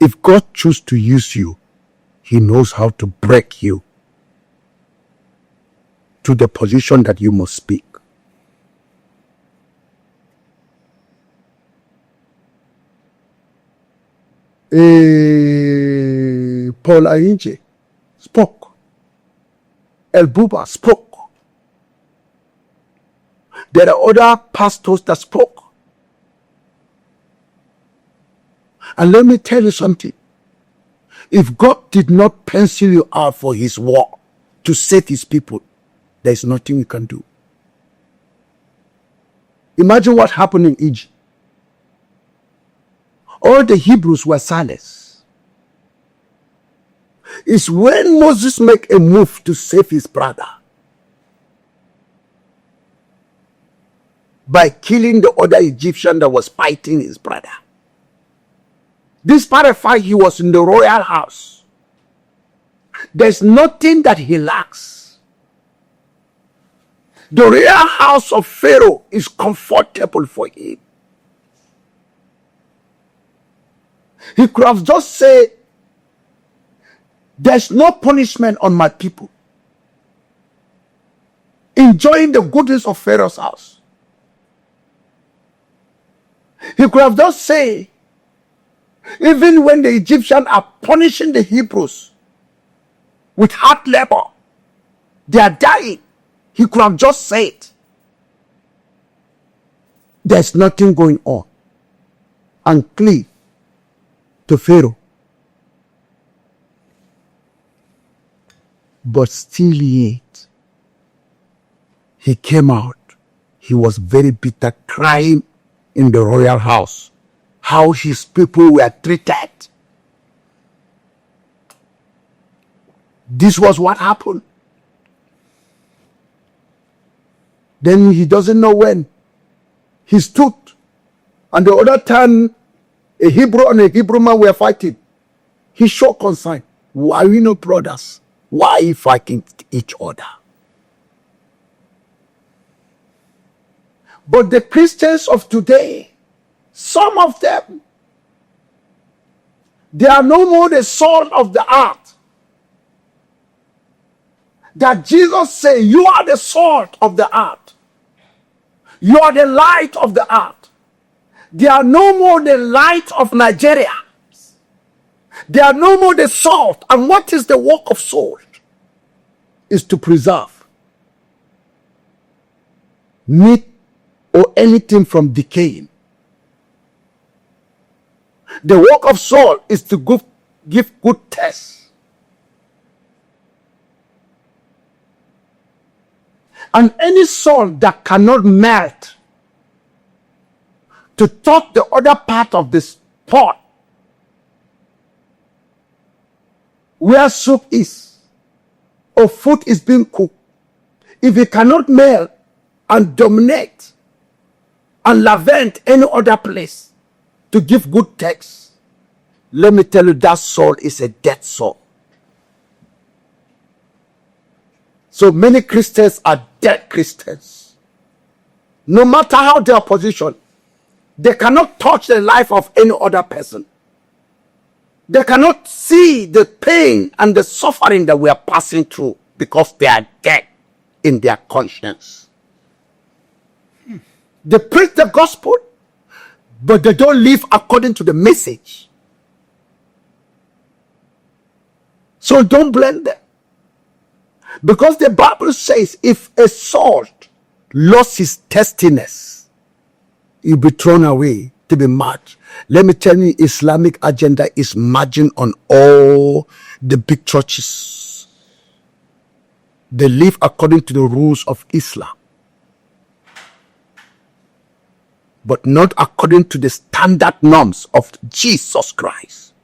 If God chooses to use you, he knows how to break you to the position that you must speak. Paul Ainje spoke. El Buba spoke. There are other pastors that spoke. And let me tell you something. If God did not pencil you out for his work to save his people, there is nothing we can do. Imagine what happened in Egypt. All the Hebrews were silenced. It's when Moses make a move to save his brother by killing the other Egyptian that was fighting his brother. Despite the fact he was in the royal house, there's nothing that he lacks. The royal house of Pharaoh is comfortable for him. He could have just said, there's no punishment on my people. Enjoying the goodness of Pharaoh's house. He could have just said, even when the Egyptians are punishing the Hebrews with hard labor, they are dying. He could have just said, there's nothing going on, and cleave to Pharaoh. But still yet, he came out. He was very bitter, crying in the royal house, how his people were treated. This was what happened. Then he doesn't know when. He stood, and the other time, a Hebrew and a Hebrew man were fighting. He showed concern. Why are we not brothers? Why are you fighting each other? But the Christians of today, some of them, they are no more the salt of the earth. That Jesus said, you are the salt of the earth. You are the light of the earth. They are no more the light of Nigeria. They are no more the salt. And what is the work of salt? Is to preserve meat or anything from decaying. The work of salt is to give good taste. And any salt that cannot melt to touch the other part of this pot where soup is or food is being cooked, if it cannot melt and dominate and lavent any other place to give good taste, let me tell you, that salt is a dead salt. So many Christians are dead Christians. No matter how their position, they cannot touch the life of any other person. They cannot see the pain and the suffering that we are passing through because they are dead in their conscience. They preach the gospel, but they don't live according to the message. So don't blame them. Because the Bible says if a salt lost his tastiness, he'll be thrown away to be marked. Let me tell you, Islamic agenda is marching on all the big churches. They live according to the rules of Islam, but not according to the standard norms of Jesus Christ.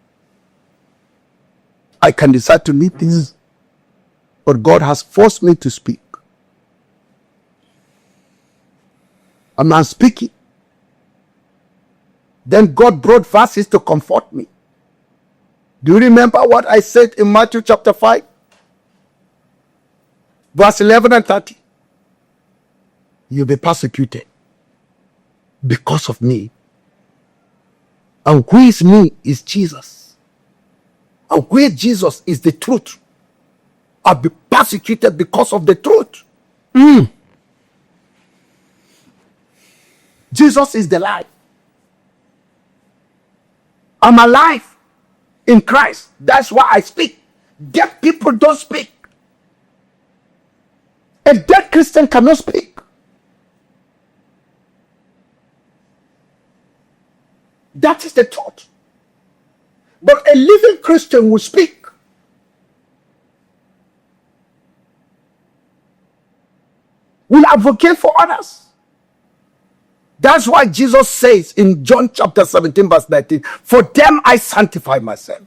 I can decide to leave this, but God has forced me to speak. I'm not speaking. Then God brought verses to comfort me. Do you remember what I said in Matthew chapter 5? Verse 11 and 30. You'll be persecuted because of me. And who is me is Jesus. And where Jesus is the truth. I'll be persecuted because of the truth. Jesus is the life. I'm alive in Christ. That's why I speak. Dead people don't speak. A dead Christian cannot speak. That is the truth. But a living Christian will speak. Will advocate for others. That's why Jesus says in John chapter 17 verse 19, for them I sanctify myself.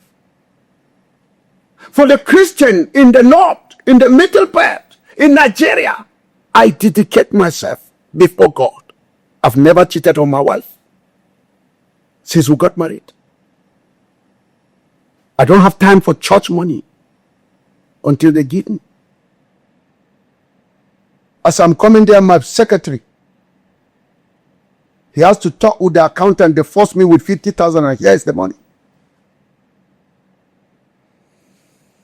For the Christian in the north, in the middle part, in Nigeria, I dedicate myself before God. I've never cheated on my wife since we got married. I don't have time for church money until they give me. As I'm coming there, my secretary, he has to talk with the accountant. They forced me with 50,000 and here is the money.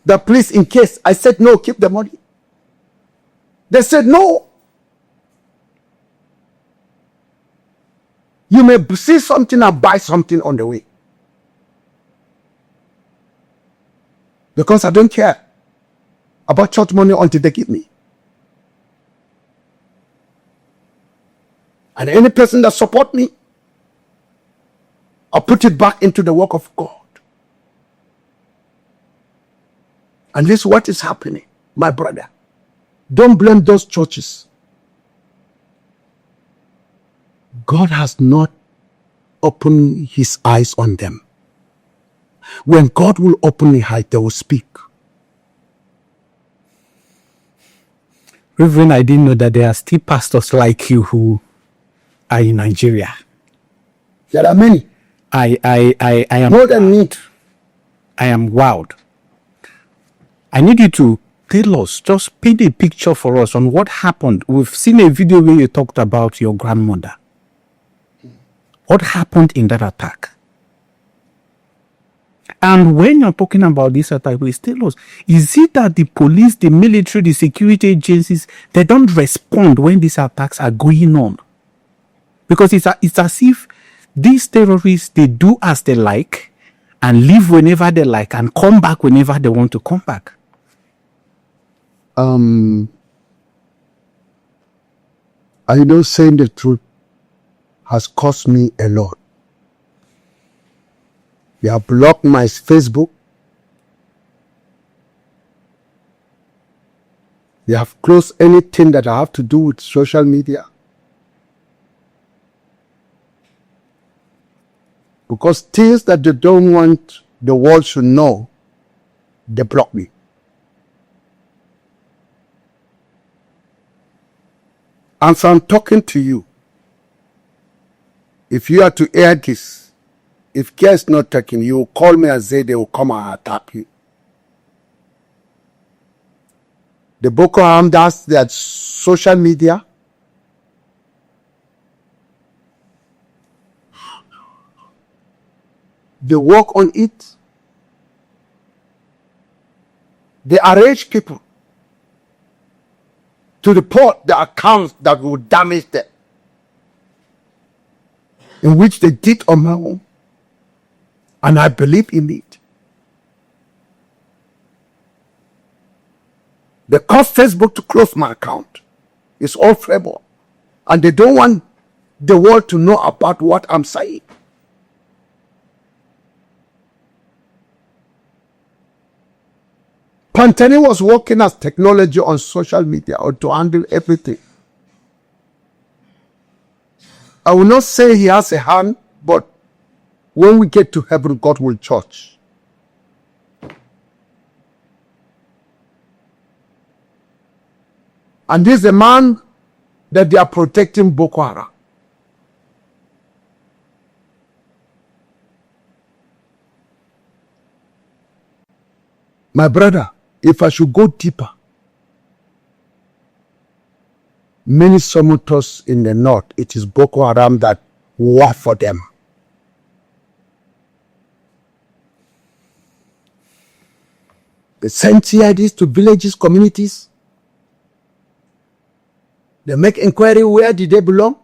The police, in case, I said no, keep the money. They said no. You may see something and buy something on the way. Because I don't care about church money until they give me. And any person that support me, I'll put it back into the work of God. And this is what is happening, my brother. Don't blame those churches. God has not opened his eyes on them. When God will open the eyes, they will speak. Reverend, I didn't know that there are still pastors like you who are in Nigeria. There are many. I am More than me. I am wowed. I need you to tell us, just paint a picture for us on what happened. We've seen a video where you talked about your grandmother. What happened in that attack? And when you're talking about this attack, please tell us, is it that the police, the military, the security agencies, they don't respond when these attacks are going on? Because it's as if these terrorists, they do as they like and leave whenever they like and come back whenever they want to come back. I know saying the truth has cost me a lot. They have blocked my Facebook. They have closed anything that I have to do with social media. Because things that they don't want the world should know, they block me. And so I'm talking to you. If you are to hear this, if care is not taken, you will call me and say they will come and attack you. The Boko Haram does their social media. They work on it. They arrange people to report the accounts that will damage them, in which they did on my own. And I believe in it. They caused Facebook to close my account. It's all favor. And they don't want the world to know about what I'm saying. Pantani was working as technology on social media or to handle everything. I will not say he has a hand, but when we get to heaven, God will judge. And this is a man that they are protecting Boko Haram. My brother, if I should go deeper, many Somotos in the north, it is Boko Haram that war for them. They send CIDs to villages, communities. They make inquiry, where did they belong?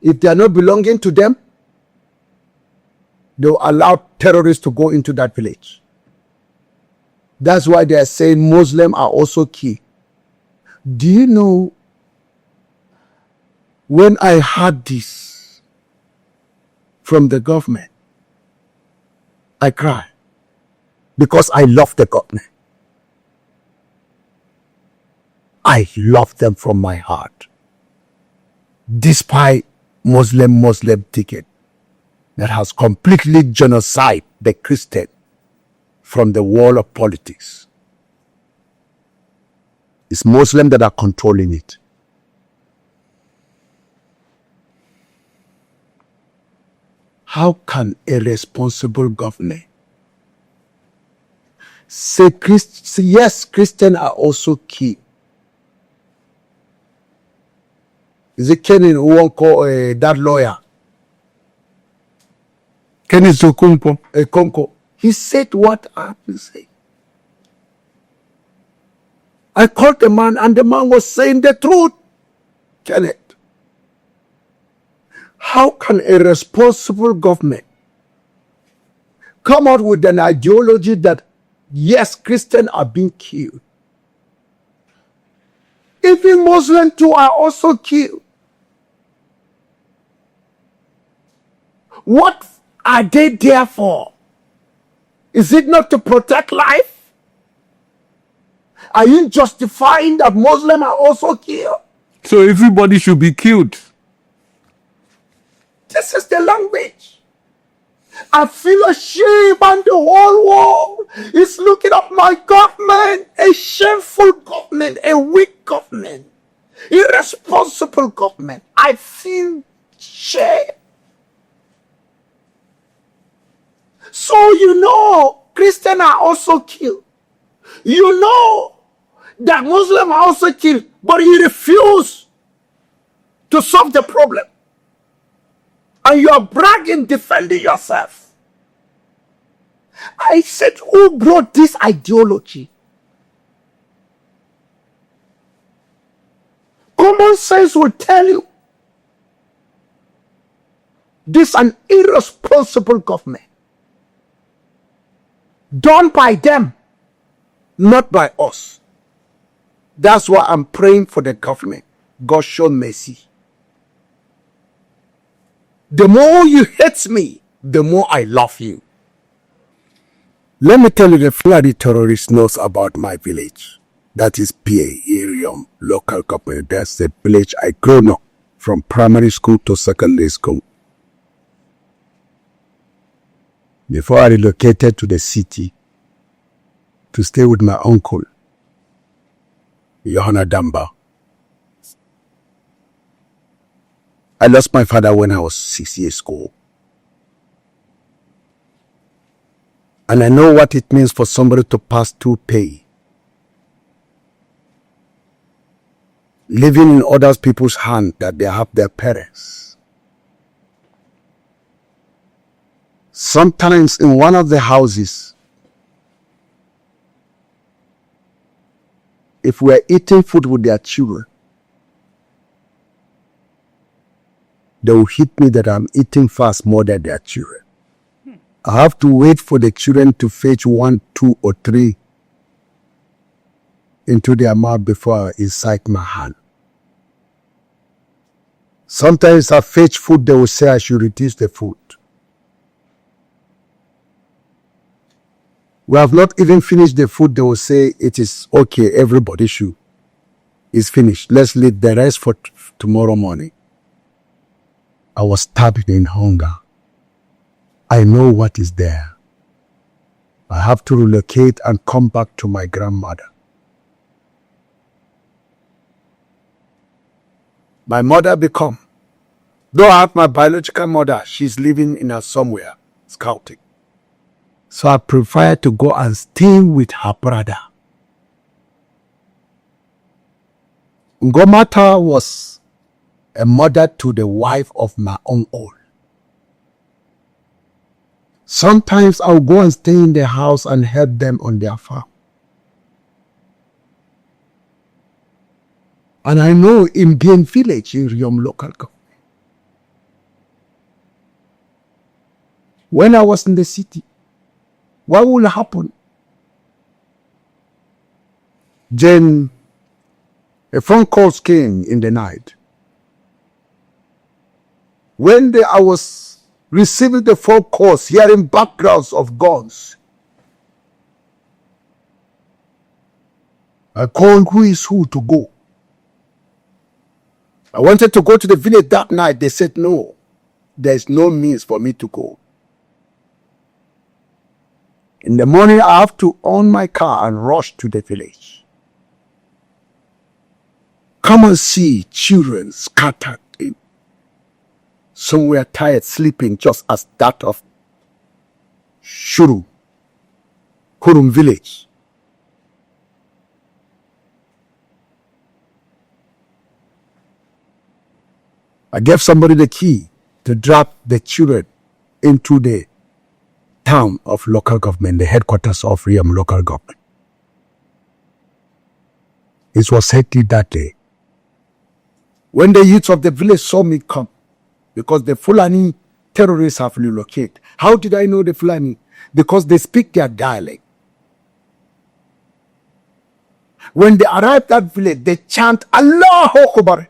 If they are not belonging to them, they will allow terrorists to go into that village. That's why they are saying Muslims are also key. Do you know, when I heard this from the government, I cried because I love the government. I love them from my heart. Despite Muslim ticket that has completely genocide the Christian from the world of politics. It's Muslims that are controlling it. How can a responsible governor say, yes, Christians are also key? Is it Kenny who won't call that lawyer? Kenny Konko. He said what I have to say. I called the man and the man was saying the truth. Kenneth, how can a responsible government come out with an ideology that, yes, Christians are being killed? Even Muslims too are also killed. What are they there for? Is it not to protect life? Are you justifying that Muslims are also killed? So everybody should be killed. This is the language. I feel ashamed, and the whole world is looking at my government, a shameful government, a weak government, irresponsible government. I feel shame. So you know, Christians are also killed. You know that Muslims are also killed, but you refuse to solve the problem. And you are bragging, defending yourself. I said, who brought this ideology? Common sense will tell you this is an irresponsible government. Done by them, not by us. That's why I'm praying for the government. God show mercy. The more you hate me, the more I love you. Let me tell you, the Fulani terrorist knows about my village. That is PA, Irium, local government. That's the village I grew up from primary school to secondary school. Before I relocated to the city to stay with my uncle, Yohana Damba. I lost my father when I was 6 years old. And I know what it means for somebody to pass through pain. Living in other people's hands that they have their parents. Sometimes in one of the houses, if we're eating food with their children, they will hit me that I'm eating fast more than their children. I have to wait for the children to fetch 1, 2, or 3 into their mouth before I incite my hand. Sometimes I fetch food, they will say I should reduce the food. We have not even finished the food, they will say it is okay, everybody should. It's finished. Let's leave the rest for tomorrow morning. I was starving in hunger. I know what is there. I have to relocate and come back to my grandmother. My mother become. Though I have my biological mother, she's living in somewhere, scouting. So I prefer to go and stay with her brother. Ngomata was a mother to the wife of my uncle. Sometimes I'll go and stay in their house and help them on their farm. And I know in Bien village, in Riom local government, when I was in the city, what will happen? Then a phone call came in the night. When I was receiving the phone calls, hearing backgrounds of guns, I called who is who to go. I wanted to go to the village that night. They said, no, there's no means for me to go. In the morning, I have to own my car and rush to the village. Come and see children scattered in. Some were tired, sleeping just as that of Kurum village. I gave somebody the key to drop the children into the town of local government, the headquarters of Riam local government. It was hectic that day. When the youth of the village saw me come, because the Fulani terrorists have relocated. How did I know the Fulani? Because they speak their dialect. When they arrived at village, they chant Allahu Akbar.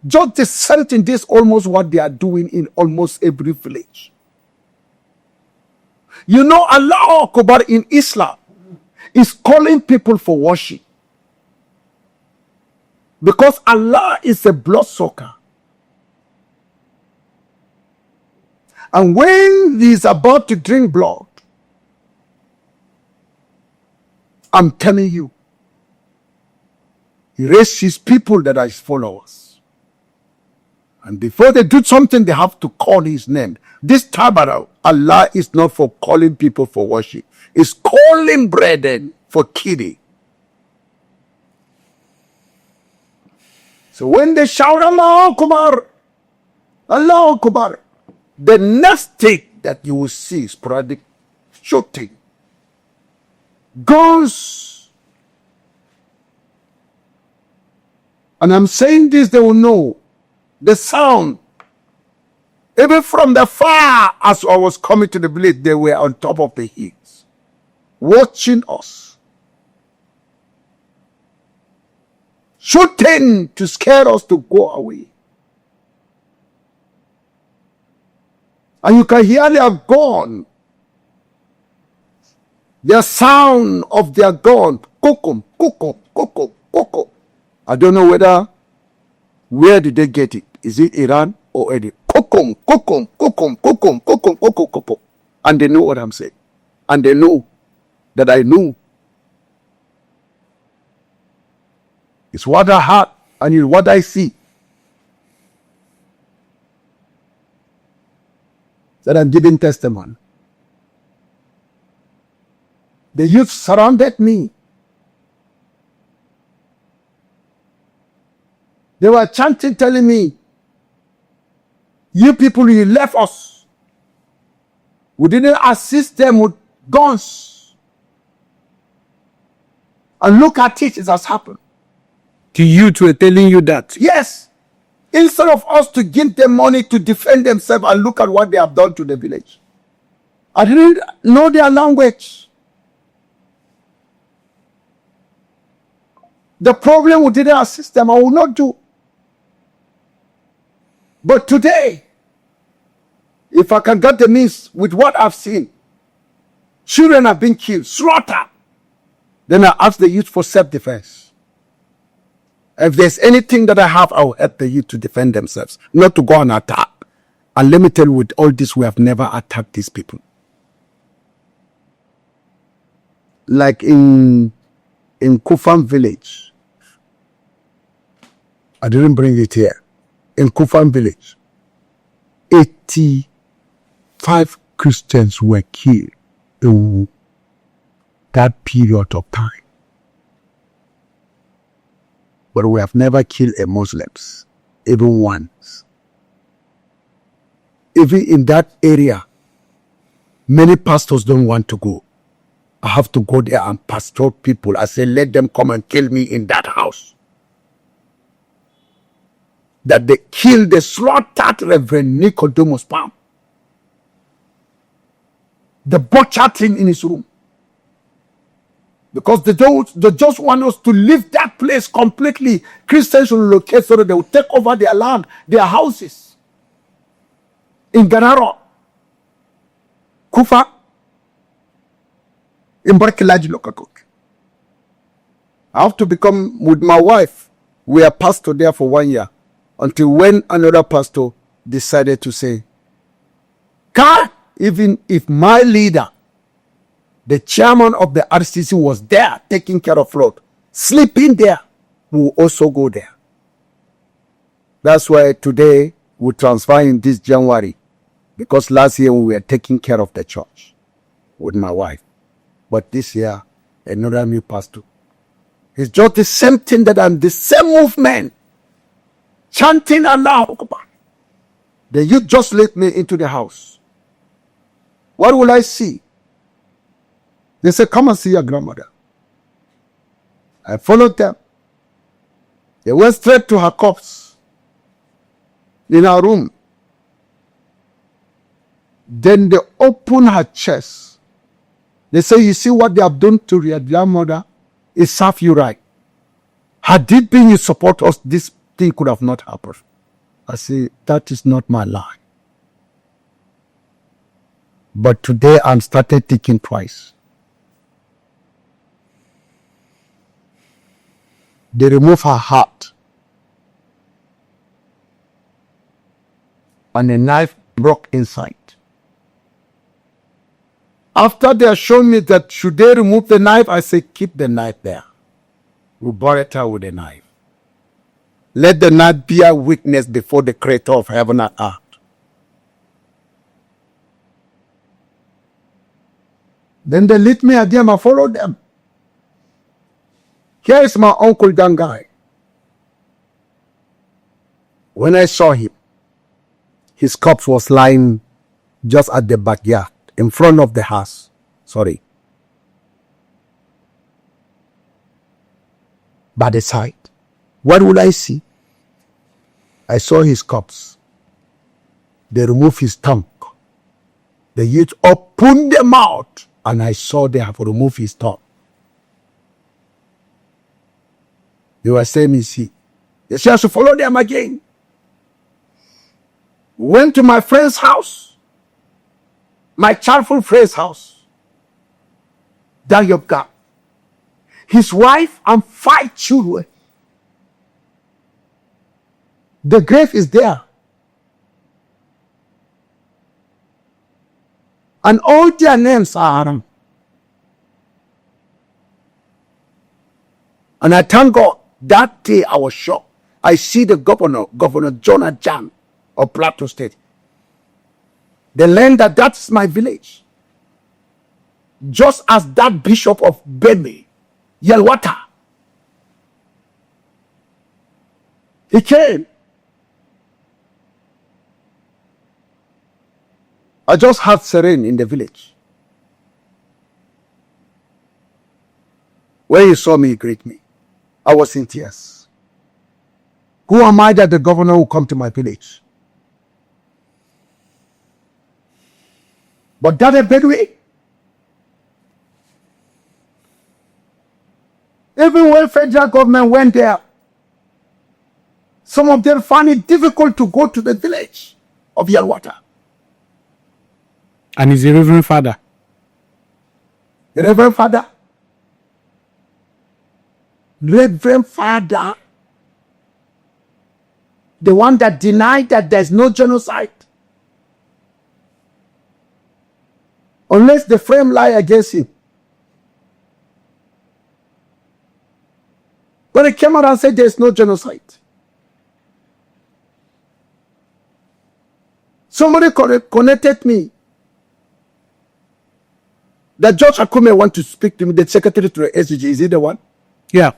Just the sentence, this almost what they are doing in almost every village. You know, Allah Akbar in Islam is calling people for worship. Because Allah is a bloodsucker. And when he is about to drink blood, I'm telling you, he raised his people that are his followers. And before they do something, they have to call his name. This tabernacle, Allah is not for calling people for worship. It's calling brethren for killing. So when they shout, Allah Akbar, Allah Akbar, the next thing that you will see is sporadic shooting, guns. And I'm saying this, they will know the sound. Even from the far, as I was coming to the village, they were on top of the hills, watching us, shooting to scare us to go away. And you can hear their gun, the sound of their gun, kukum, kukum, kukum, kukum. I don't know where did they get it? Is it Iran or any? Kukum, kukum, kukum, kukum, kukum, kukum, kukum. And they know what I'm saying. And they know that I know. It's what I heard and it's what I see. That I'm giving testimony. The youth surrounded me. They were chanting, telling me, you people, you left us. We didn't assist them with guns. And look at it has happened. The youth were telling you that. Yes. Instead of us to give them money to defend themselves, and look at what they have done to the village. I didn't know their language. The problem, we didn't assist them. I will not do. But today, if I can get the means with what I've seen, children have been killed, slaughtered, then I ask the youth for self-defense. If there's anything that I have, I will help the youth to defend themselves, not to go and attack. And let me tell you, with all this, we have never attacked these people. Like in Kufan village, I didn't bring it here. In Kufan village, 85 Christians were killed in that period of time. But we have never killed a Muslims, even once. Even in that area, many pastors don't want to go. I have to go there and pastor people. I say, let them come and kill me in that house. That they killed the slaughtered Reverend Nicodemus Palm. The butchered him in his room. Because they just want us to leave that place completely. Christians will locate so that they will take over their land, their houses. In Ganaro, Kufa, in Barkilaji Lokakok. I have to become with my wife. We are pastor there for 1 year. Until when another pastor decided to say, even if my leader, the chairman of the RCC, was there taking care of flood, sleeping there, we will also go there. That's why today we transfer in this January, because last year we were taking care of the church with my wife. But this year, another new pastor. It's just the same thing, that I'm the same movement, chanting Allah Akbar. The youth just let me into the house. What will I see? They said, come and see your grandmother. I followed them. They went straight to her corpse in her room. Then they opened her chest. They say, you see what they have done to your grandmother? It served you right. Had it been you support us, this thing could have not happened. I say, that is not my line. But today I'm started thinking twice. They remove her heart. And a knife broke inside. After they showed me that should they remove the knife, I say keep the knife there. We buried her with a knife. Let the knife be a witness before the Creator of heaven and earth. Then they lit me at them. I followed them. Here is my uncle, that guy. When I saw him, his corpse was lying just at the backyard, in front of the house. Sorry. By the side. What would I see? I saw his corpse. They removed his tongue. The youth opened their mouth, and I saw they have removed his tongue. They were saying, me see. They said I should follow them again. Went to my friend's house. My childhood friend's house. Dug up gap. His wife and 5 children. The grave is there. And all their names are around. And I thank God, that day I was shocked. I see the Governor Jonah Jam of Plateau State. They learned that that's my village. Just as that Bishop of Benue, Yelwata, he came. I just had Serene in the village. When he saw me, he greeted me. I was in tears. Who am I that the governor will come to my village? But that a Bedouin. Even when federal government went there, some of them found it difficult to go to the village of Yelwata. And he's a Reverend Father. The Reverend Father? Reverend Father? The one that denied that there's no genocide. Unless the frame lie against him. But he came out and said there's no genocide. Somebody connected me. That George Akume want to speak to me, the secretary to the SG. Is he the one? Yeah.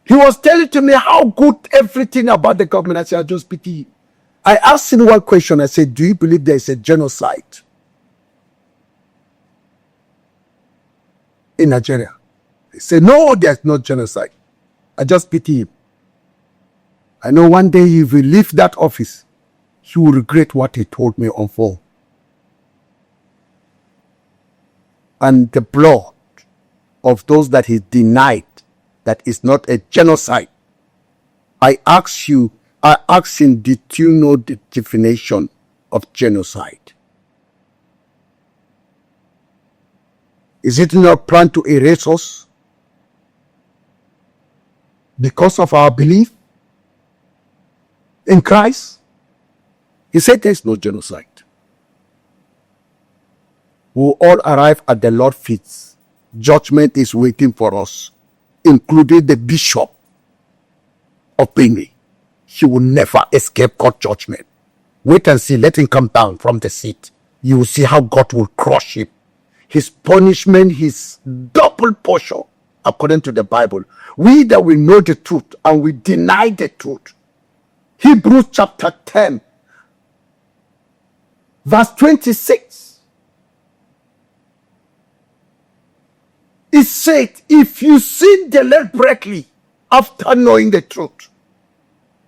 He was telling to me how good everything about the government. I said, I just pity him. I asked him one question. I said, do you believe there is a genocide in Nigeria? He said, no, there's no genocide. I just pity him. I know one day he will leave that office. He will regret what he told me on phone. And the blood of those that he denied that is not a genocide. I ask him, did you know the definition of genocide? Is it not planned to erase us because of our belief in Christ? He said there's no genocide. We will all arrive at the Lord's feet. Judgment is waiting for us, including the Bishop of Benue. He will never escape God's judgment. Wait and see. Let him come down from the seat. You will see how God will crush him. His punishment, his double portion, according to the Bible. We that we know the truth and we deny the truth. Hebrews chapter 10, verse 26. It said, if you sin deliberately after knowing the truth,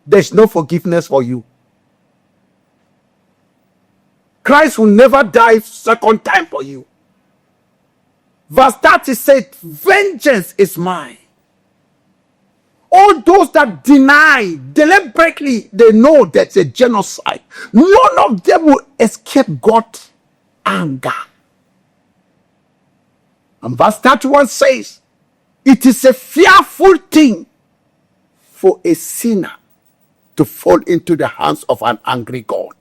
there's no forgiveness for you. Christ will never die second time for you. Verse 30 said, vengeance is mine. All those that deny deliberately, they know that's a genocide. None of them will escape God's anger. And verse 31 says, it is a fearful thing for a sinner to fall into the hands of an angry God.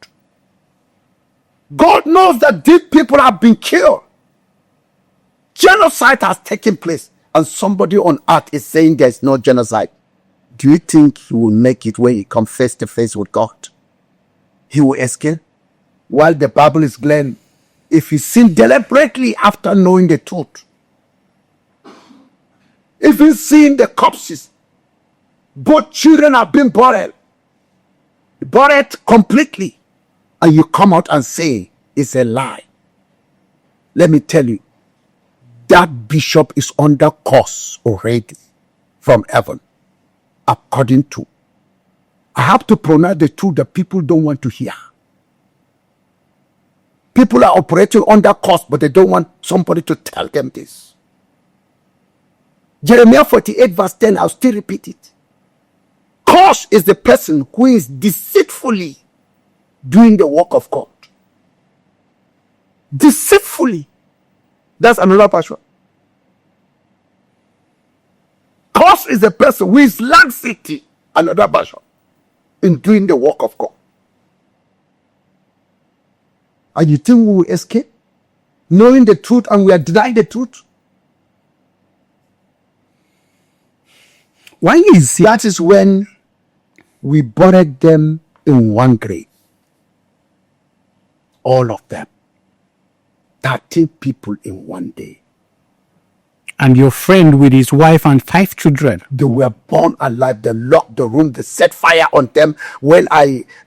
God knows that these people have been killed. Genocide has taken place, and somebody on earth is saying there's no genocide. Do you think he will make it when he comes face to face with God? He will escape? While the Bible is clear, if he sinned deliberately after knowing the truth, if he seen the corpses, both children have been buried completely, and you come out and say it's a lie, let me tell you, that bishop is under curse already from heaven. According to, I have to pronounce the truth that people don't want to hear. People are operating under curse, but they don't want somebody to tell them this. Jeremiah 48 verse 10, I'll still repeat it. Curse is the person who is deceitfully doing the work of God. Deceitfully. That's another passion. Curse is the person who is laxity, another passion, in doing the work of God. And you think we will escape? Knowing the truth and we are denying the truth? Why is it? That is when we buried them in one grave. All of them. 13 people in one day. And your friend with his wife and 5 children. They were born alive. They locked the room. They set fire on them. When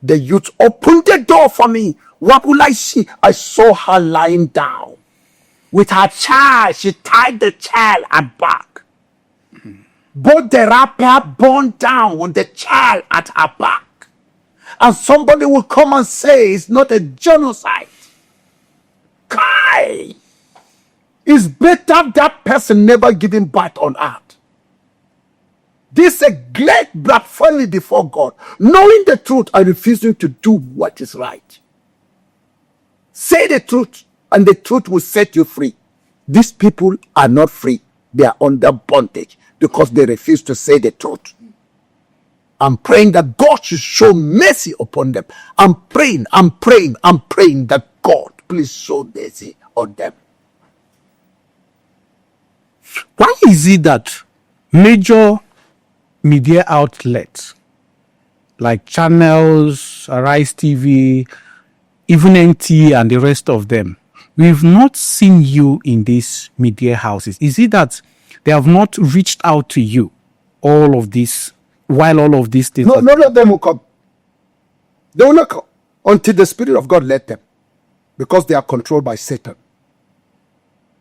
the youth opened the door for me, what will I see? I saw her lying down with her child. She tied the child at back. Both the wrapper burned down with the child at her back. And somebody will come and say it's not a genocide. Kai! It's better that person never giving birth on earth. This is a great blasphemy before God. Knowing the truth and refusing to do what is right. Say the truth and the truth will set you free. These people are not free. They are under bondage because they refuse to say the truth. I'm praying that God should show mercy upon them. I'm praying that God please show mercy on them. Why is it that major media outlets like channels, Arise TV, even NT and the rest of them, we've not seen you in these media houses? Is it that they have not reached out to you all of this, while all of these things? No, none of them will come. They will not come until the Spirit of God led them, because they are controlled by Satan.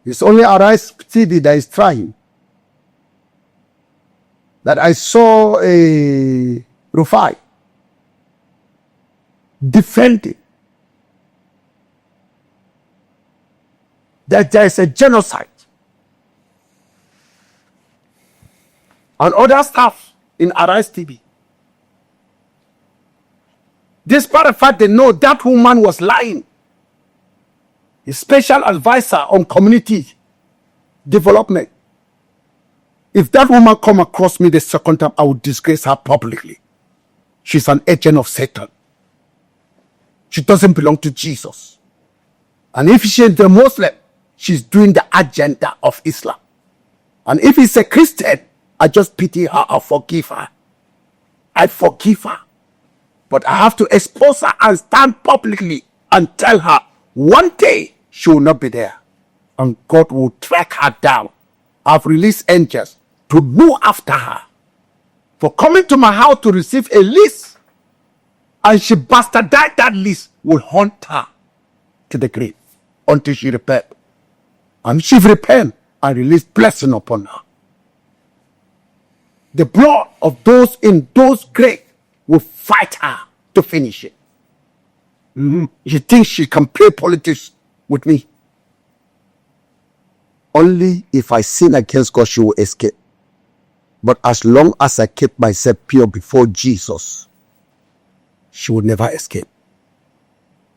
It's only Arise TV that is trying. That I saw a Rufai defending that there is a genocide. And other staff in Arise TV. Despite the fact they know that woman was lying. A special advisor on community development. If that woman come across me the second time, I would disgrace her publicly. She's an agent of Satan. She doesn't belong to Jesus. And if she's a Muslim, she's doing the agenda of Islam. And if he's a Christian, I just pity her, I forgive her. I forgive her. But I have to expose her and stand publicly and tell her one day she will not be there. And God will track her down. I've released angels to look after her for coming to my house to receive a list. And she bastardized that list, will haunt her to the grave until she repent. And she repent and release blessing upon her. The blood of those in those graves will fight her to finish it. She thinks she can play politics with me. Only if I sin against God, she will escape. But as long as I keep myself pure before Jesus, she will never escape.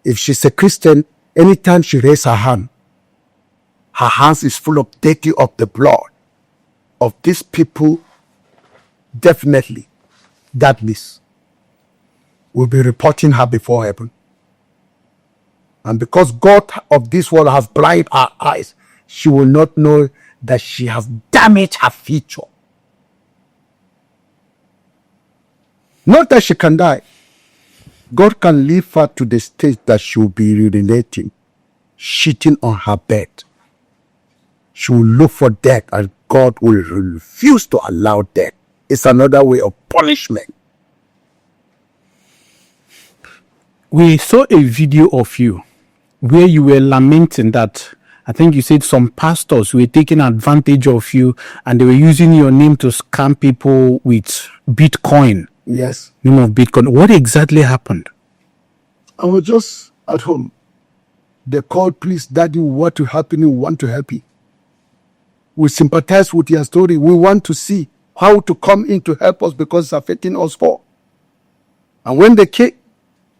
If she's a Christian, Anytime she raises her hand, her hands is full of dirty of the blood of these people. Definitely, that list will be reporting her before heaven. And because God of this world has blinded her eyes, she will not know that she has damaged her future. Not that she can die. God can leave her to the stage that she will be urinating, shitting on her bed. She will look for death, and God will refuse to allow death. It's another way of punishment. We saw a video of you where you were lamenting that I think you said some pastors were taking advantage of you and they were using your name to scam people with Bitcoin. Yes. Name of Bitcoin. What exactly happened? I was just at home. They called, please, Daddy, what will happen? We want to help you. We sympathize with your story. We want to see how to come in to help us because it's affecting us all. And when they came,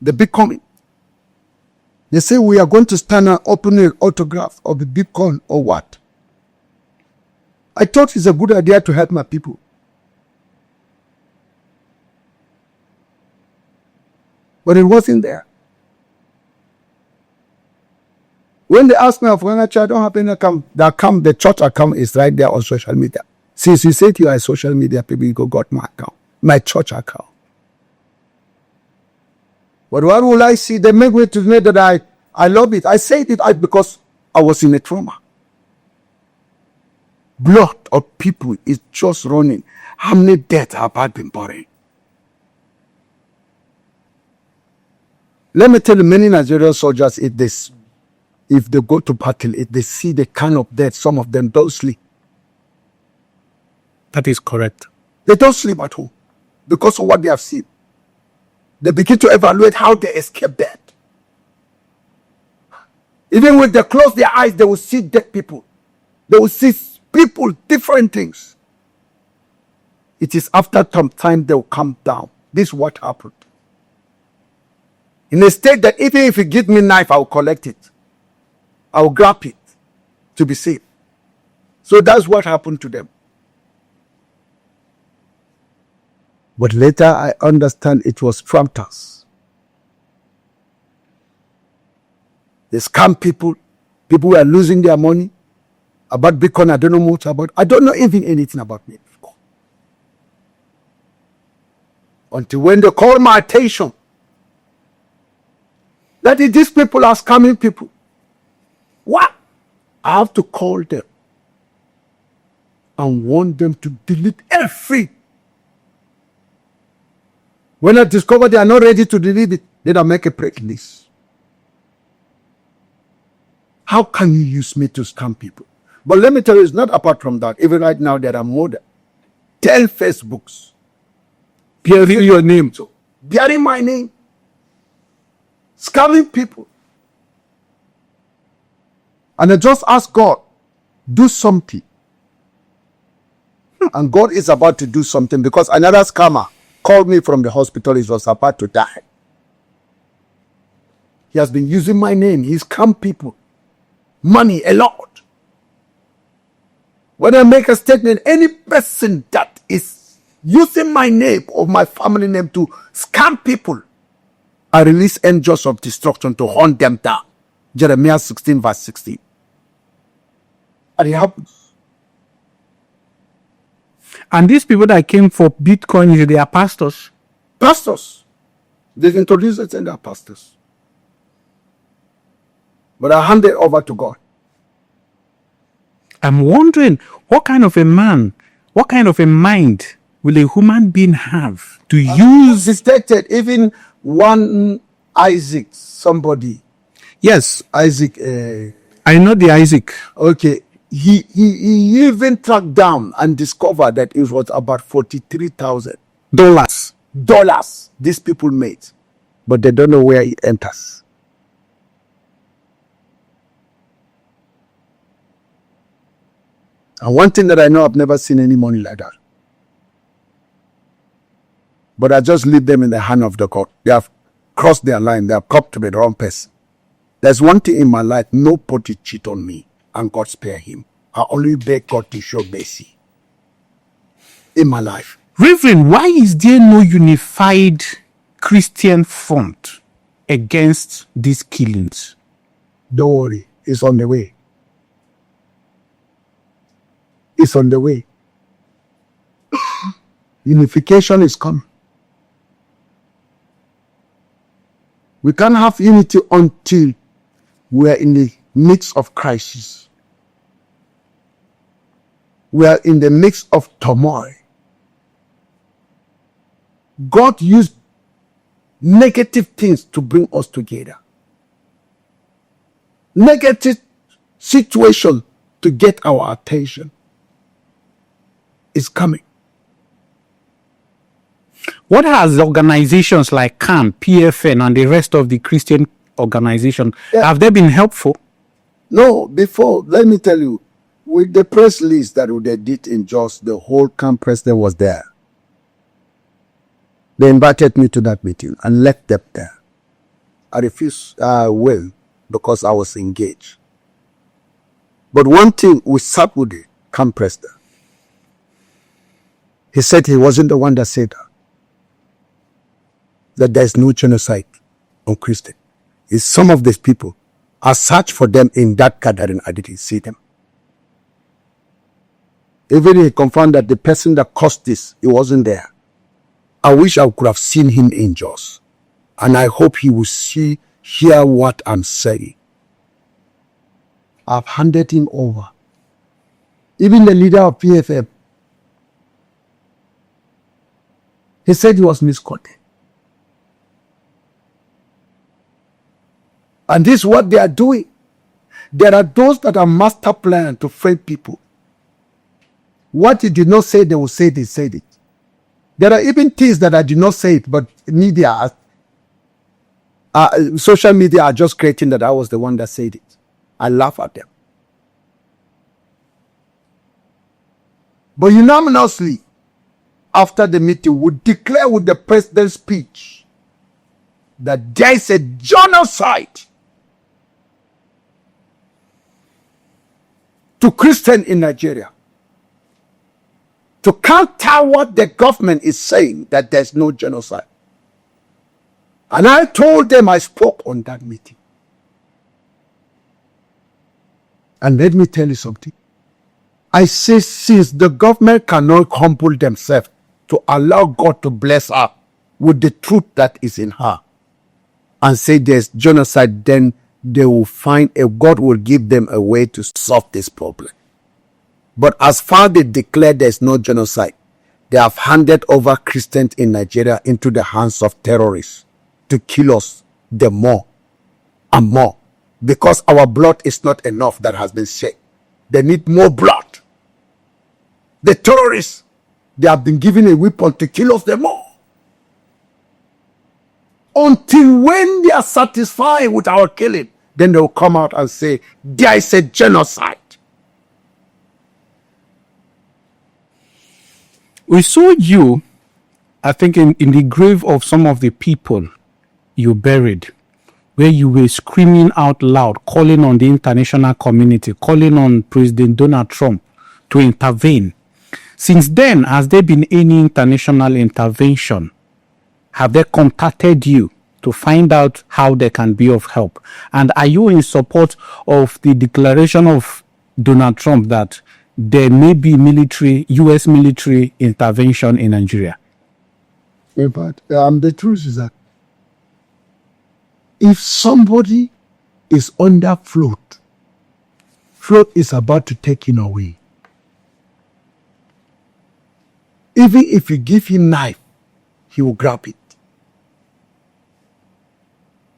the Bitcoin, they say we are going to stand and open an autograph of the Bitcoin or what? I thought it's a good idea to help my people. But it wasn't there. When they asked me of when I don't have any account, the church account is right there on social media. Since you said you are social media people, you got my account, my church account. But what will I see? They make me to know that I love it. I said it because I was in a trauma. Blood of people is just running. How many deaths have I been buried? Let me tell you, many Nigerian soldiers, if they go to battle, if they see the kind of death, some of them don't sleep. That is correct. They don't sleep at home because of what they have seen. They begin to evaluate how they escape death. Even when they close their eyes, they will see dead people. They will see people, different things. It is after some time they will come down. This is what happened. In a state that even if you give me a knife, I will collect it. I will grab it to be safe. So that's what happened to them. But later I understand it was frontlines. They scam people. People were losing their money. About Bitcoin, I don't know much about. I don't know even anything about Bitcoin. Until when they called my attention that these people are scamming people. What? I have to call them and want them to delete every. When I discover they are not ready to delete it, then I make a break list. How can you use me to scam people? But let me tell you, it's not apart from that. Even right now, there are more than 10 Facebooks bearing your name. So, bearing my name. Scamming people. And I just ask God, do something. And God is about to do something because another scammer called me from the hospital. He was about to die. He has been using my name. He scammed people. Money, a lot. When I make a statement, any person that is using my name or my family name to scam people, I release angels of destruction to hunt them down. Jeremiah 16 verse 16. And it happens. And these people that came for Bitcoin, they are pastors. Pastors. They've introduced us and they are pastors. But I hand it over to God. I'm wondering what kind of a man, what kind of a mind will a human being have to use? Detected even one Isaac, somebody. Yes, Isaac. I know the Isaac. Okay. He even tracked down and discovered that it was about $43,000 these people made, but they don't know where it enters. And one thing that I know, I've never seen any money like that. But I just leave them in the hand of the God. They have crossed their line. They have come to the wrong person. There's one thing in my life, nobody cheat on me and God spare him. I only beg God to show mercy in my life. Reverend, why is there no unified Christian front against these killings? Don't worry, it's on the way. It's on the way. Unification is coming. We can't have unity until we are in the midst of crisis. We are in the midst of turmoil. God used negative things to bring us together. Negative situation to get our attention is coming. What has organizations like CAN, PFN, and the rest of the Christian organization, have they been helpful? No, before, let me tell you, with the press list that they did in Jos, the whole camp president was there. They invited me to that meeting and left them there. I refused, because I was engaged. But one thing, we sat with the camp president. He said he wasn't the one that said that there's no genocide on Christian. It's some of these people. I searched for them in that gathering. I didn't see them. Even he confirmed that the person that caused this, he wasn't there. I wish I could have seen him in Jos. And I hope he will hear what I'm saying. I've handed him over. Even the leader of PFM, he said he was misquoted. And this is what they are doing. There are those that are master plan to frame people. What he did not say, they will say they said it. There are even things that I did not say it, but media, social media are just creating that I was the one that said it. I laugh at them. But unanimously, after the meeting, we declare with the president's speech that there is a genocide to Christians in Nigeria. To counter what the government is saying, that there's no genocide. And I told them, I spoke on that meeting. And let me tell you something. I say, since the government cannot humble themselves to allow God to bless her with the truth that is in her and say there's genocide, then they will find God will give them a way to solve this problem. But as far as they declare there's no genocide, they have handed over Christians in Nigeria into the hands of terrorists to kill us the more and more. Because our blood is not enough that has been shed. They need more blood. The terrorists, they have been given a weapon to kill us the more. Until when they are satisfied with our killing, then they will come out and say, there is a genocide. We saw you, I think, in the grave of some of the people you buried, where you were screaming out loud, calling on the international community, calling on President Donald Trump to intervene. Since then, has there been any international intervention? Have they contacted you to find out how they can be of help? And are you in support of the declaration of Donald Trump that there may be U.S. military intervention in Nigeria? But the truth is that if somebody is under float is about to take him away. Even if you give him knife, he will grab it.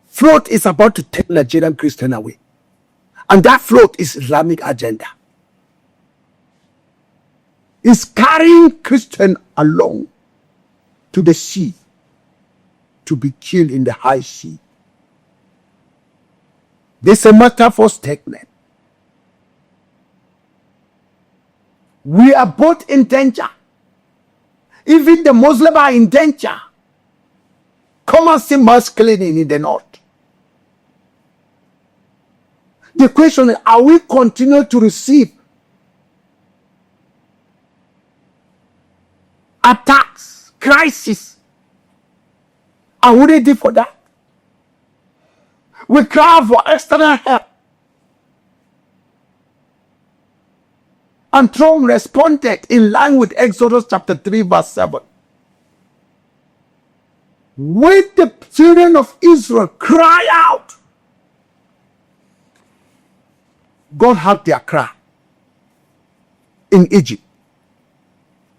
Float is about to take Nigerian Christian away. And that float is Islamic agenda. Is carrying Christian along to the sea to be killed in the high sea. This is a metaphor statement. We are both in danger. Even the Muslims are in danger. Come and see mass killing in the north. The question is, are we continue to receive attacks, crisis? Are we ready for that? We cry for external help. And Trump responded in line with Exodus chapter 3 verse 7. When the children of Israel cry out, God heard their cry in Egypt.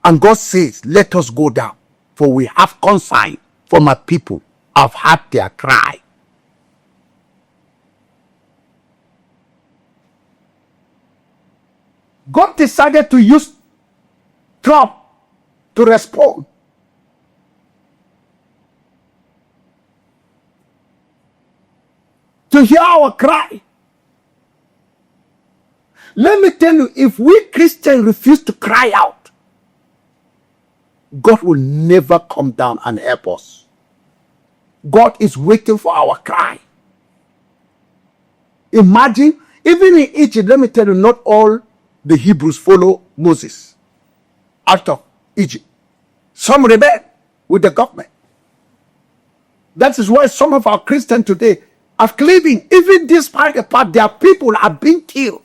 And God says, let us go down, for we have consigned for my people. I've heard their cry. God decided to use Trump to respond. To hear our cry. Let me tell you, if we Christians refuse to cry out, God will never come down and help us. God is waiting for our cry. Imagine, even in Egypt, let me tell you, not all the Hebrews follow Moses out of Egypt. Some rebel with the government. That is why some of our Christians today are claiming, even despite the fact their people are being killed.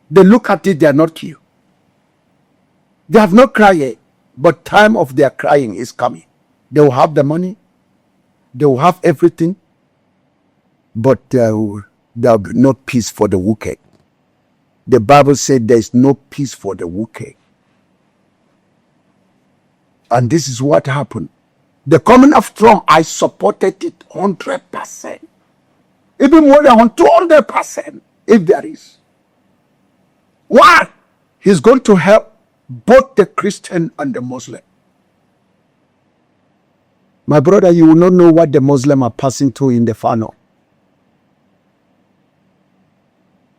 They look at it, they are not killed. They have not cried yet, but time of their crying is coming. They will have the money, they will have everything, but there will be no peace for the wicked. The Bible said there is no peace for the wicked. And this is what happened. The coming of Trump, I supported it 100%. Even more than 200%, if there is. Why? He's going to help both the Christian and the Muslim. My brother, you will not know what the Muslims are passing through in the Fano.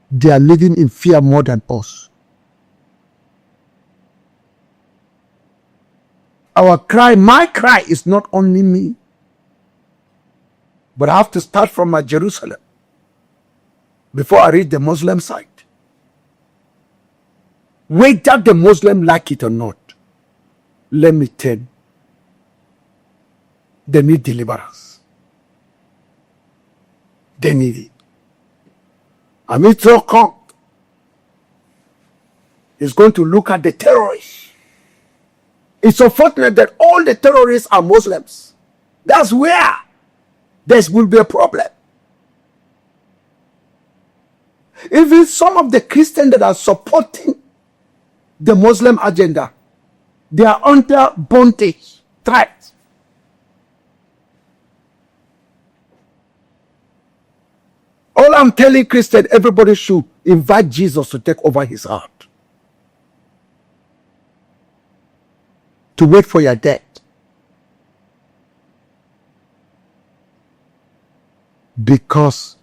They are living in fear more than us. Our cry, my cry is not only me, but I have to start from my Jerusalem before I reach the Muslim side. Whether the Muslim like it or not, let me tell you, they need deliverance. They need it. Amitro Kong is going to look at the terrorists. It's unfortunate that all the terrorists are Muslims. That's where there will be a problem. Even some of the Christians that are supporting the Muslim agenda, they are under bondage, threat. All I'm telling Christians, everybody should invite Jesus to take over his heart. To wait for your death. Because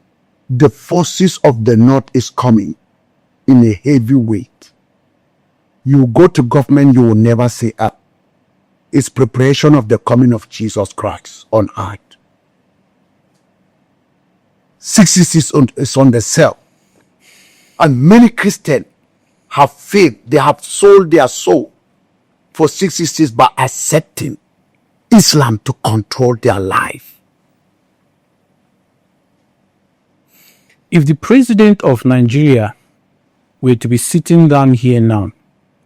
the forces of the north is coming in a heavy weight. You go to government, you will never say up. It's preparation of the coming of Jesus Christ on earth. 66 is on the cell. And many Christians have faith. They have sold their soul for 66 by accepting Islam to control their life. If the president of Nigeria were to be sitting down here now,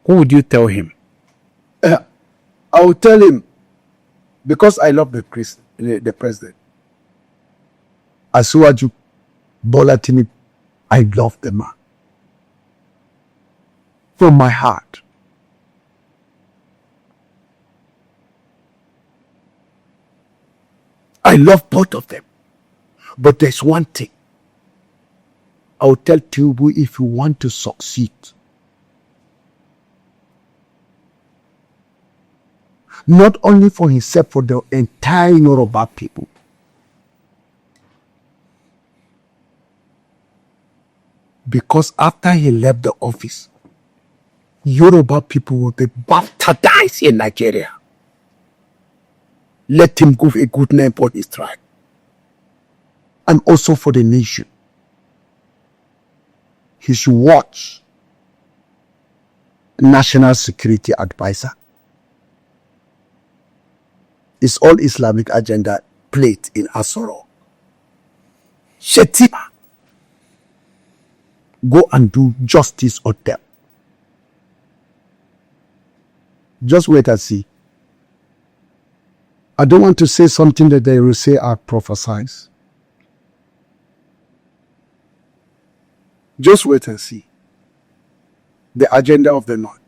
what would you tell him? I will tell him, because I love the president. Asiwaju Bola Tinubu, I love the man. From my heart. I love both of them. But there's one thing. I will tell Tinubu, if you want to succeed, not only for himself, for the entire Yoruba people. Because after he left the office, Yoruba people will be baptized in Nigeria. Let him give a good name for his tribe. and also for the nation. He should watch National Security Advisor. It's all Islamic agenda plate in Asoro. Shetima, go and do justice on them. Just wait and see. I don't want to say something that they will say I prophesize. Just wait and see. The agenda of the North.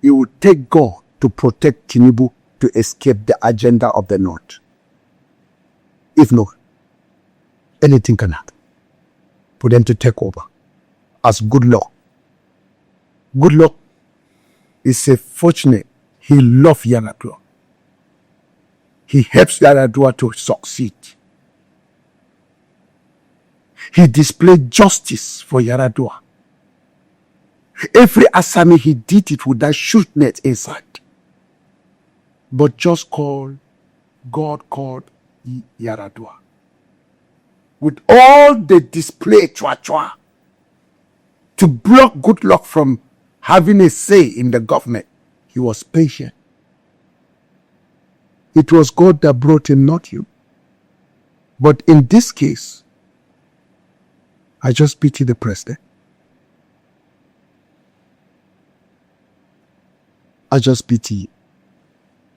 It will take God to protect Tinubu to escape the agenda of the North. If not, anything can happen for them to take over. As good luck. Good luck is a fortunate. He loves Yar'Adua. He helps Yar'Adua to succeed. He displayed justice for Yar'Adua. Every assignment he did it with that shoot net inside. But God called Yar'Adua. With all the display chua to block good luck from having a say in the government, he was patient. It was God that brought him, not you. But in this case, I just pity the president. I just pity you.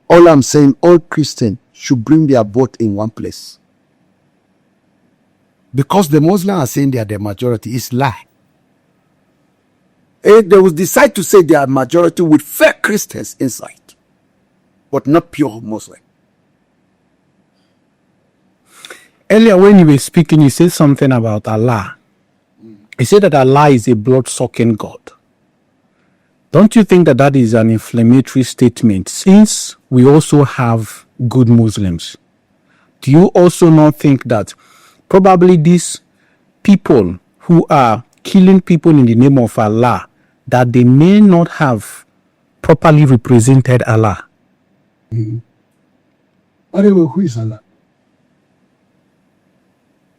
All I'm saying, all Christians should bring their vote in one place. Because the Muslims are saying they are the majority, it's lie. And they will decide to say they are majority with fake Christians inside, but not pure Muslim. Earlier when you were speaking, you said something about Allah. You said that Allah is a blood-sucking God. Don't you think that that is an inflammatory statement, since we also have good Muslims? Do you also not think that probably these people who are killing people in the name of Allah, that they may not have properly represented Allah? Mm-hmm. Anyway, who is Allah?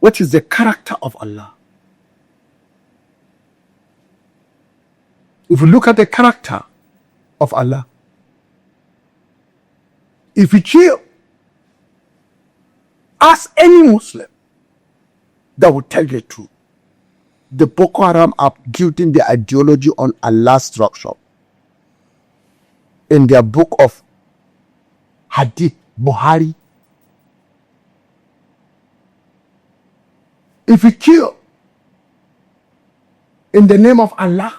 What is the character of Allah? If you look at the character of Allah, if you kill, ask any Muslim that will tell the truth. The Boko Haram are building their ideology on Allah's structure. In their book of Hadith, Buhari. If you kill in the name of Allah,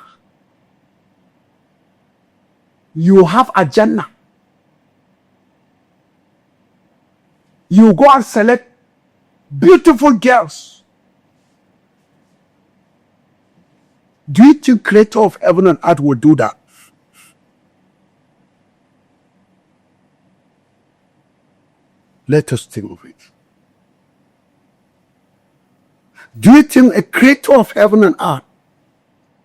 you have a Jannah. You go and select beautiful girls. Do you think Creator of heaven and earth will do that? Let us think of it. Do you think a Creator of heaven and earth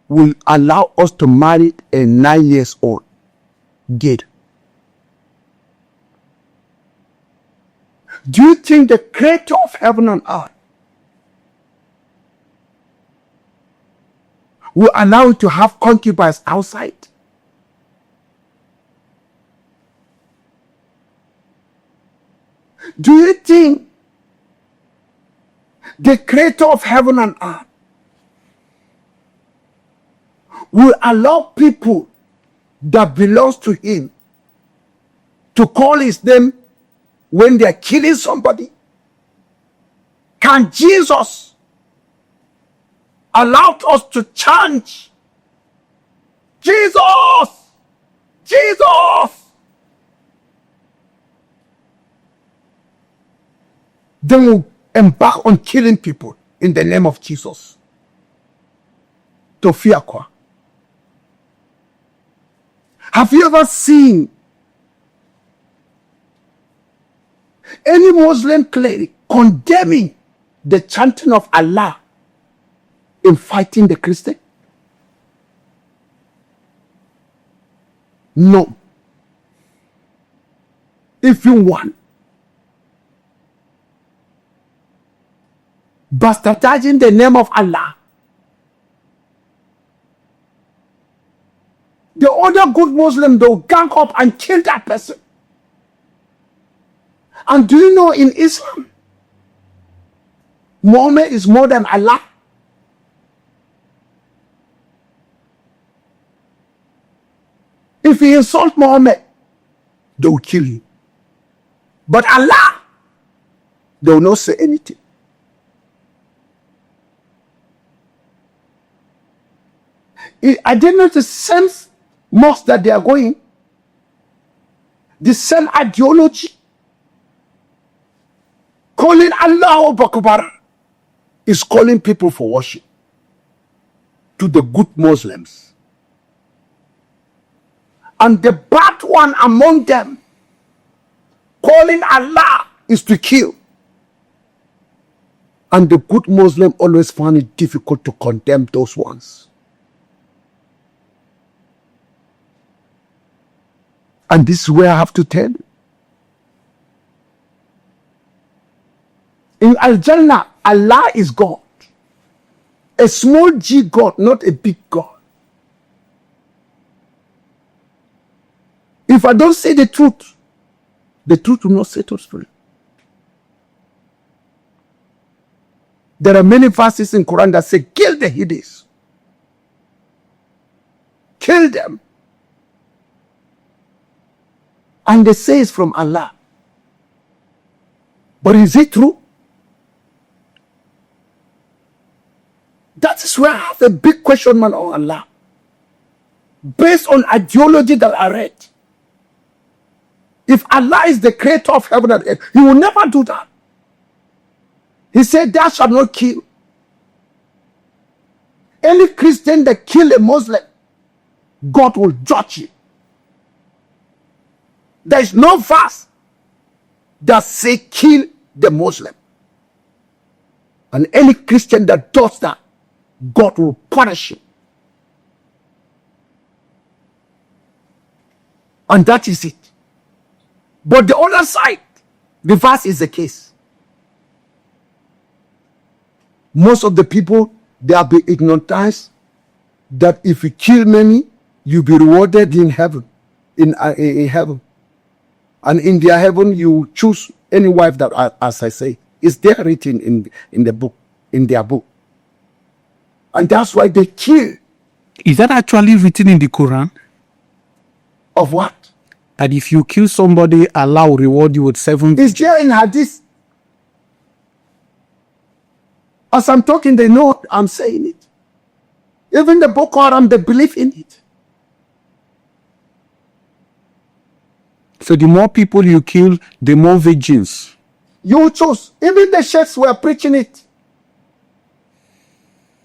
will allow us to marry a 9-year-old girl? Do you think the Creator of heaven and earth will allow you to have concubines outside? Do you think the Creator of heaven and earth will allow people that belongs to him to call his name when they are killing somebody? Can Jesus allow us to chant, Jesus, Jesus? Then we'll embark on killing people in the name of Jesus. To fear quoi? Have you ever seen any Muslim cleric condemning the chanting of Allah in fighting the Christian? No. If you want, bastardizing the name of Allah. The other good Muslim, they'll gang up and kill that person. And do you know in Islam, Muhammad is more than Allah? If you insult Muhammad, they will kill you. But Allah, they will not say anything. I didn't know the same mosque that they are going, the same ideology, calling Allah Akbar, is calling people for worship to the good Muslims. And the bad one among them, calling Allah, is to kill. And the good Muslim always find it difficult to condemn those ones. And this is where I have to tell you. In Al-Jannah, Allah is God. A small g God, not a big God. If I don't say the truth will not set us free. There are many verses in Quran that say, kill the Hindus. Kill them. And they say it's from Allah. But is it true? That is where I have a big question mark on Allah. Based on ideology that I read. If Allah is the creator of heaven and earth, He will never do that. He said, thou shalt not kill. Any Christian that kill a Muslim, God will judge you. There is no verse that say kill the Muslim. And any Christian that does that, God will punish him. And that is it. But the other side, the verse is the case. Most of the people, they have been hypnotized that if you kill many, you'll be rewarded in heaven. In heaven. And in their heaven, you choose any wife that, as I say, is there written in the book, in their book. And that's why they kill. Is that actually written in the Quran? Of what? That if you kill somebody, Allah will reward you with 7. It's there in Hadith. As I'm talking, they know I'm saying it. Even the Boko Haram, they believe in it. So the more people you kill, the more virgins. You choose. Even the sheikhs were preaching it.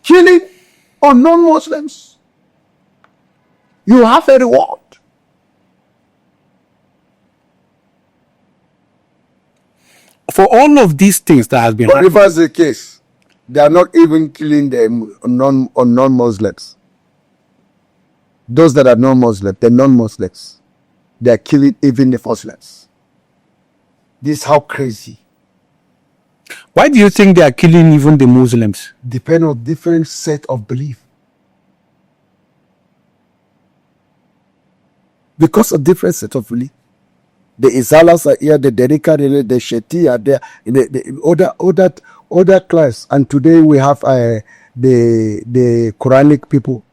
Killing on non-Muslims. You have a reward. For all of these things that has been But if that's the case, they are not even killing them on non-Muslims. Those that are non-Muslims, the non-Muslims, they are killing even the Muslims. This is how crazy. Why do you think they are killing even the Muslims? Depend on different set of belief. Because of different set of belief. The Izalas are here, the Derika, the Sheti are there, the other class. And today we have the Quranic people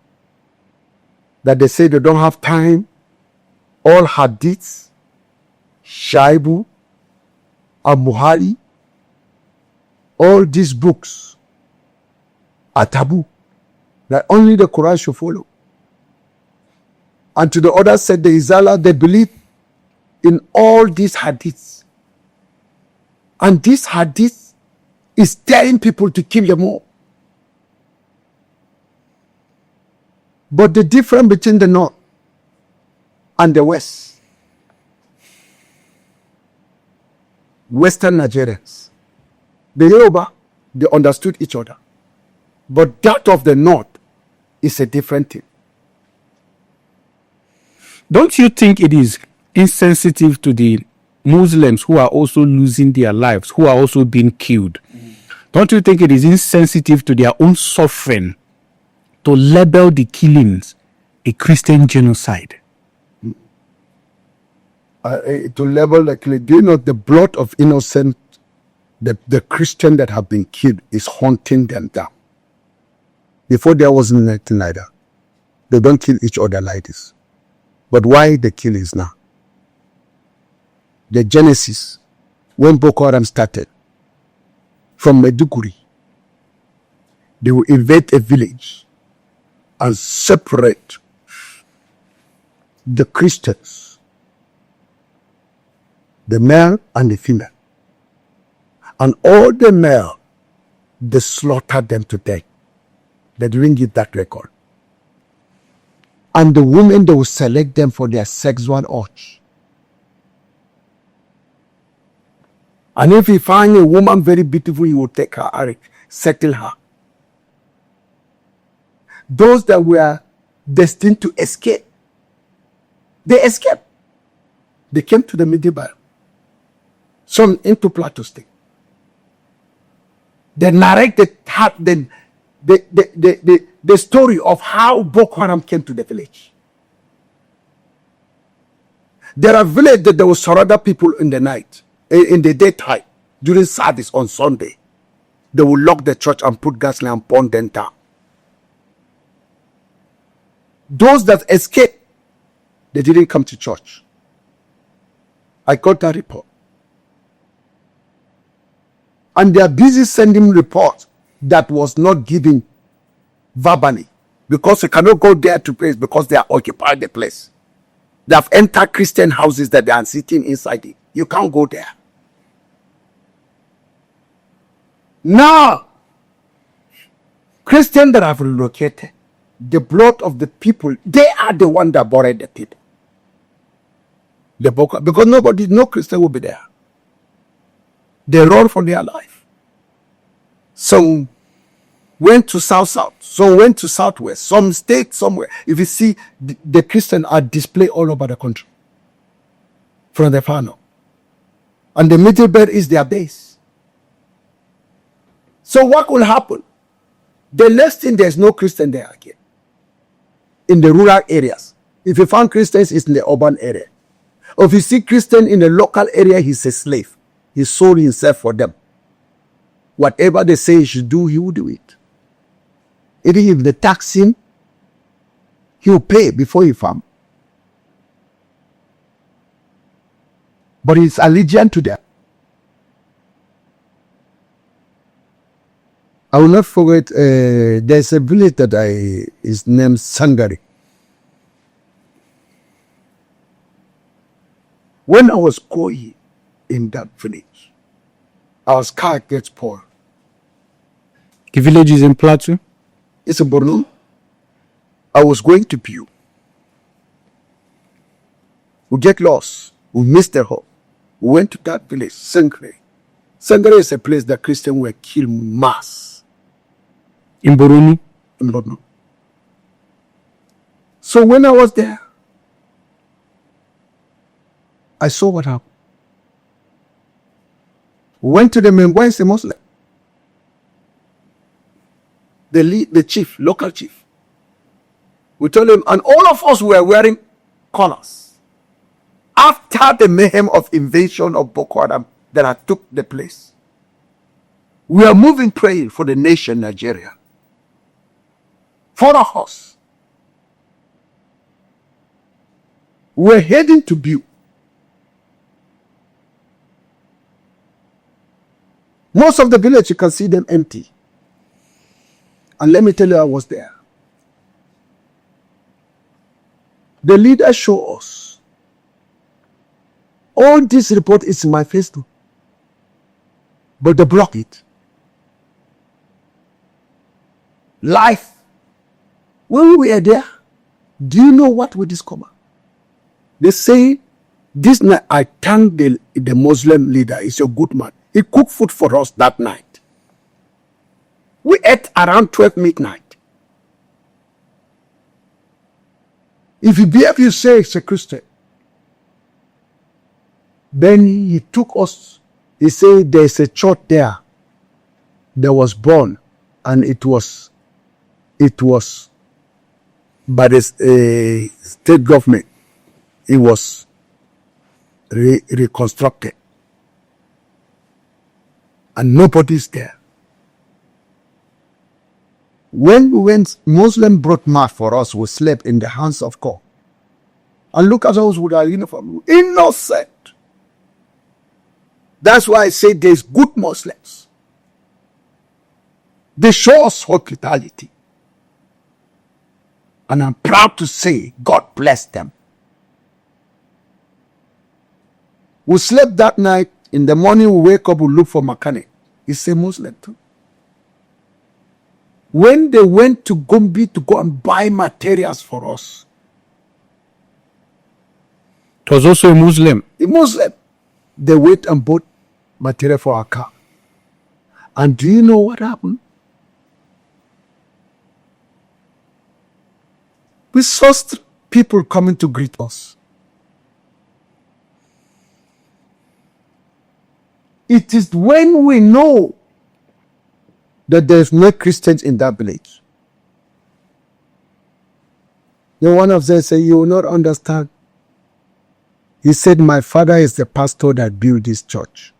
that they say they don't have time. All hadiths, Shaibu, Al-Muhari, all these books are taboo. That only the Quran should follow. And to the other side, the Izala, they believe in all these hadiths. And this hadith is telling people to kill them all. But the difference between the North and the West, Western Nigerians, the Yoruba, they understood each other. But that of the North is a different thing. Don't you think it is insensitive to the Muslims who are also losing their lives, who are also being killed, Don't you think it is insensitive to their own suffering to label the killings a Christian genocide? To level the killing, do you know the blood of innocent, the Christian that have been killed is haunting them down. Before there wasn't anything like that. They don't kill each other like this. But why the kill is now? The genesis, when Boko Haram started, from Maiduguri, they will invade a village and separate the Christians, the male and the female. And all the male, they slaughter them to death. They didn't give that record. And the women, they will select them for their sexual urge. And if he find a woman very beautiful, he will take her and settle her. Those that were destined to escape, they escaped. They came to the Middle, some into Plateau State. They narrate the story of how Boko Haram came to the village. There are villages that they will surrender people in the night, in the daytime, during service on Sunday. They will lock the church and put gasoline and burn them down. Those that escaped, they didn't come to church. I got that report. And they are busy sending reports that was not given verbally, because they cannot go there to pray because they are occupying the place. They have entered Christian houses that they are sitting inside it. You can't go there. Now, Christians that have relocated, the blood of the people, they are the one that buried the people. Because no Christian will be there. They run for their life. Some went to south, some went to southwest, some stayed somewhere. If you see, the Christians are displayed all over the country from the far north. And the Middle Belt is their base. So what will happen? The next thing, there's no Christian there again. In the rural areas. If you find Christians, it's in the urban area. Or if you see Christian in the local area, he's a slave. He sold himself for them. Whatever they say he should do, he will do it. Even if they tax him, he will pay before he farm. But he's allegiant to them. I will not forget, there's a village that is named Sangari. When I was going in that village, our car gets spoiled. The village is in Plateau? It's in Borno. I was going to Pew. We get lost. We missed the home. We went to that village, Sangare. Sangare is a place that Christians were killed mass. In Borno? In Borno. So when I was there, I saw what happened. We went to the main, why is a Muslim? The chief, local chief. We told him, and all of us were wearing collars. After the mayhem of invasion of Boko Haram that had took the place, we are moving praying for the nation Nigeria. Follow us. We're heading to Bew. Most of the village, you can see them empty. And let me tell you, I was there. The leader showed us. All this report is in my Facebook. But they block it. Life. When we were there, do you know what we discovered? They say, this night, I thank the Muslim leader. He's a good man. He cooked food for us that night. We ate around 12 midnight. If you behave, you say it's a Christian. Then he took us. He said there's a church there. that was born, and it was by the state government. It was reconstructed, and nobody's there. When Muslim brought mass for us, we slept in the hands of God. And look at us with our uniform, innocent. That's why I say there's good Muslims. They show us hospitality. And I'm proud to say God bless them. We slept that night. In the morning we wake up, we look for mechanic. He's a Muslim too. When they went to Gombe to go and buy materials for us, It was also a Muslim. a Muslim, they went and bought material for our car. And do you know what happened? We saw people coming to greet us. It is when we know that there's no Christians in that village. Then one of them said, "You will not understand." He said, "My father is the pastor that built this church.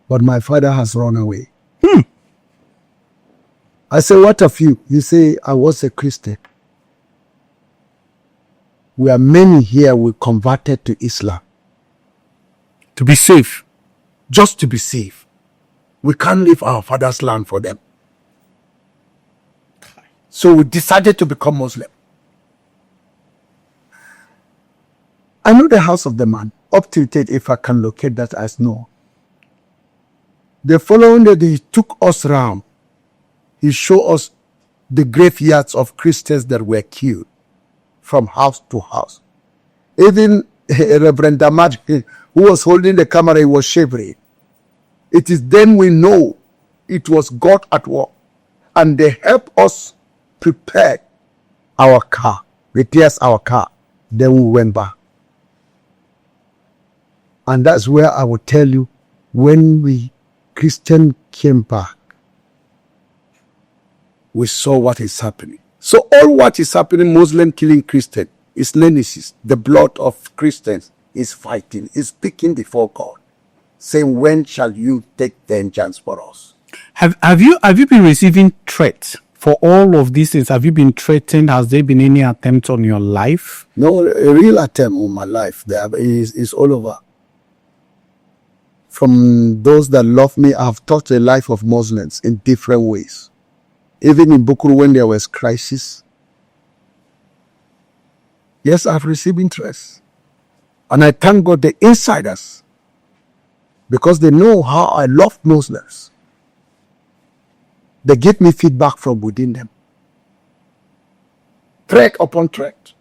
But my father has run away." I said, "What of you?" You say, "I was a Christian." We are many here, we converted to Islam. To be safe. Just to be safe. We can't leave our father's land for them. So we decided to become Muslim. I know the house of the man. Up to date, if I can locate that, I know. The following day, he took us round. He showed us the graveyards of Christians that were killed from house to house. Even Reverend Damaj, who was holding the camera, he was shivering. It is then we know it was God at work. And they helped us prepare our car, repairs our car. Then we went back. And that's where I will tell you, when we Christian came back, we saw what is happening. So all what is happening, Muslim killing Christian, is nemesis. The blood of Christians is fighting, is speaking before God, saying, "When shall you take vengeance for us?" Have you been receiving threats for all of these things? Have you been threatened? Has there been any attempt on your life? No, a real attempt on my life. There is all over. From those that love me, I have taught the life of Muslims in different ways. Even in Bukuru, when there was crisis, yes, I've received interest. And I thank God the insiders, because they know how I love Muslims. They give me feedback from within them. Threat upon threat.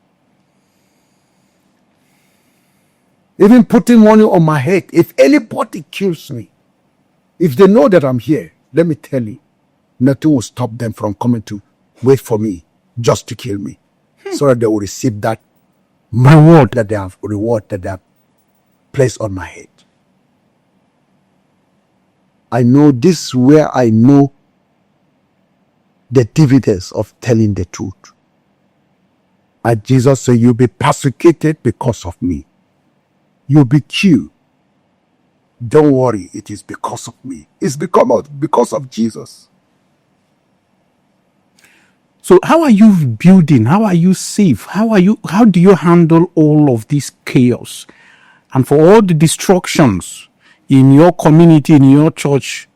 Even putting money on my head. If anybody kills me, if they know that I'm here, let me tell you, nothing will stop them from coming to wait for me just to kill me. So that they will receive that reward that they have placed on my head. I know this is where I know the dividends of telling the truth. And Jesus said, "You'll be persecuted because of me. You'll be killed. Don't worry, it is because of me." It's because of Jesus. So how are you building? How are you safe? How do you handle all of this chaos? And for all the destructions in your community, in your church,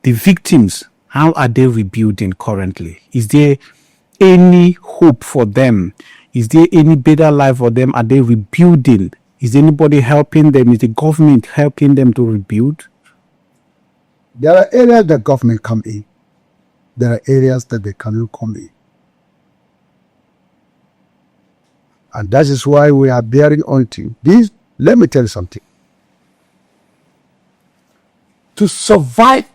the victims, how are they rebuilding currently? Is there any hope for them? Is there any better life for them? Are they rebuilding? Is anybody helping them? Is the government helping them to rebuild? There are areas that government come in. There are areas that they cannot come in. And that is why we are bearing on to this. Let me tell you something. To survive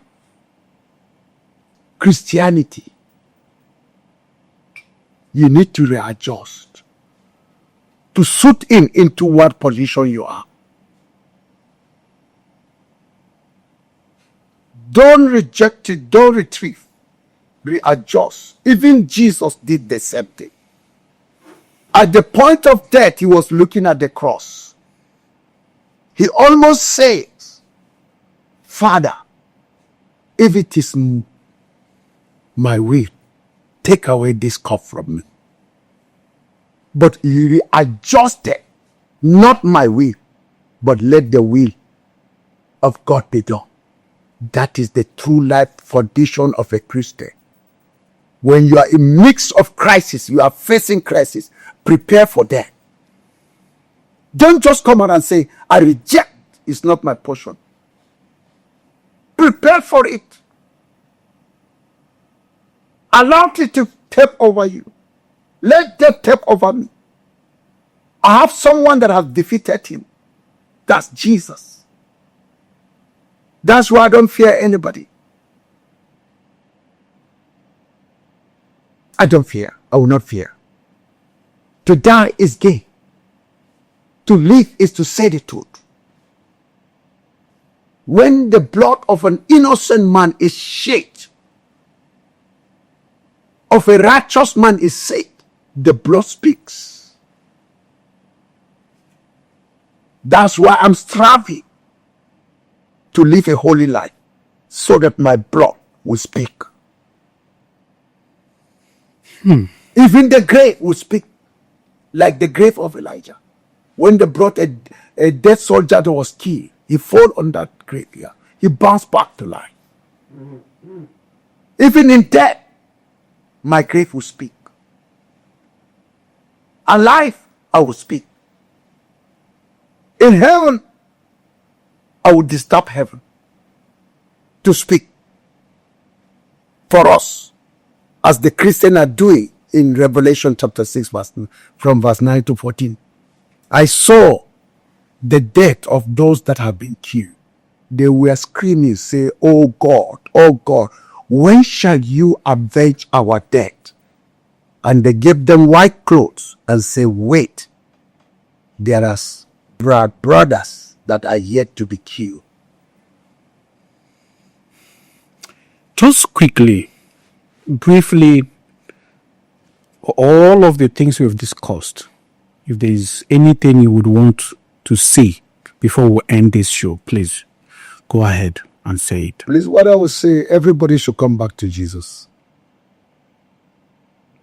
Christianity, you need to readjust, to suit into what position you are. Don't reject it. Don't retrieve. Readjust. Even Jesus did the same thing. At the point of death, he was looking at the cross. He almost says, Father, if it is my will, take away this cup from me. But he readjusted, not my will, but let the will of God be done. That is the true life foundation of a Christian. When you are in mix of crisis, you are facing crisis, prepare for that. Don't just come out and say, I reject, it's not my portion. Prepare for it. Allow it to take over you. Let death take over me. I have someone that has defeated him. That's Jesus. That's why I don't fear anybody. I don't fear. I will not fear. To die is gain. To live is to say the truth. When the blood of an innocent man is shed, of a righteous man is saved, the blood speaks. That's why I'm striving to live a holy life, so that my blood will speak. Even the grave will speak, like the grave of Elijah. When they brought a dead soldier that was killed, he fell on that grave here. He bounced back to life. Even in death, my grave will speak. Alive, I will speak. In heaven, I will disturb heaven to speak for us, as the Christians are doing in Revelation chapter 6, from verse 9 to 14. I saw the death of those that have been killed. They were screaming, say, oh God, when shall you avenge our death? And they gave them white clothes and say, wait, there are brothers that are yet to be killed. Just quickly, briefly, all of the things we've discussed, if there is anything you would want to say before we end this show, please go ahead and say it. Please, what I would say, everybody should come back to Jesus.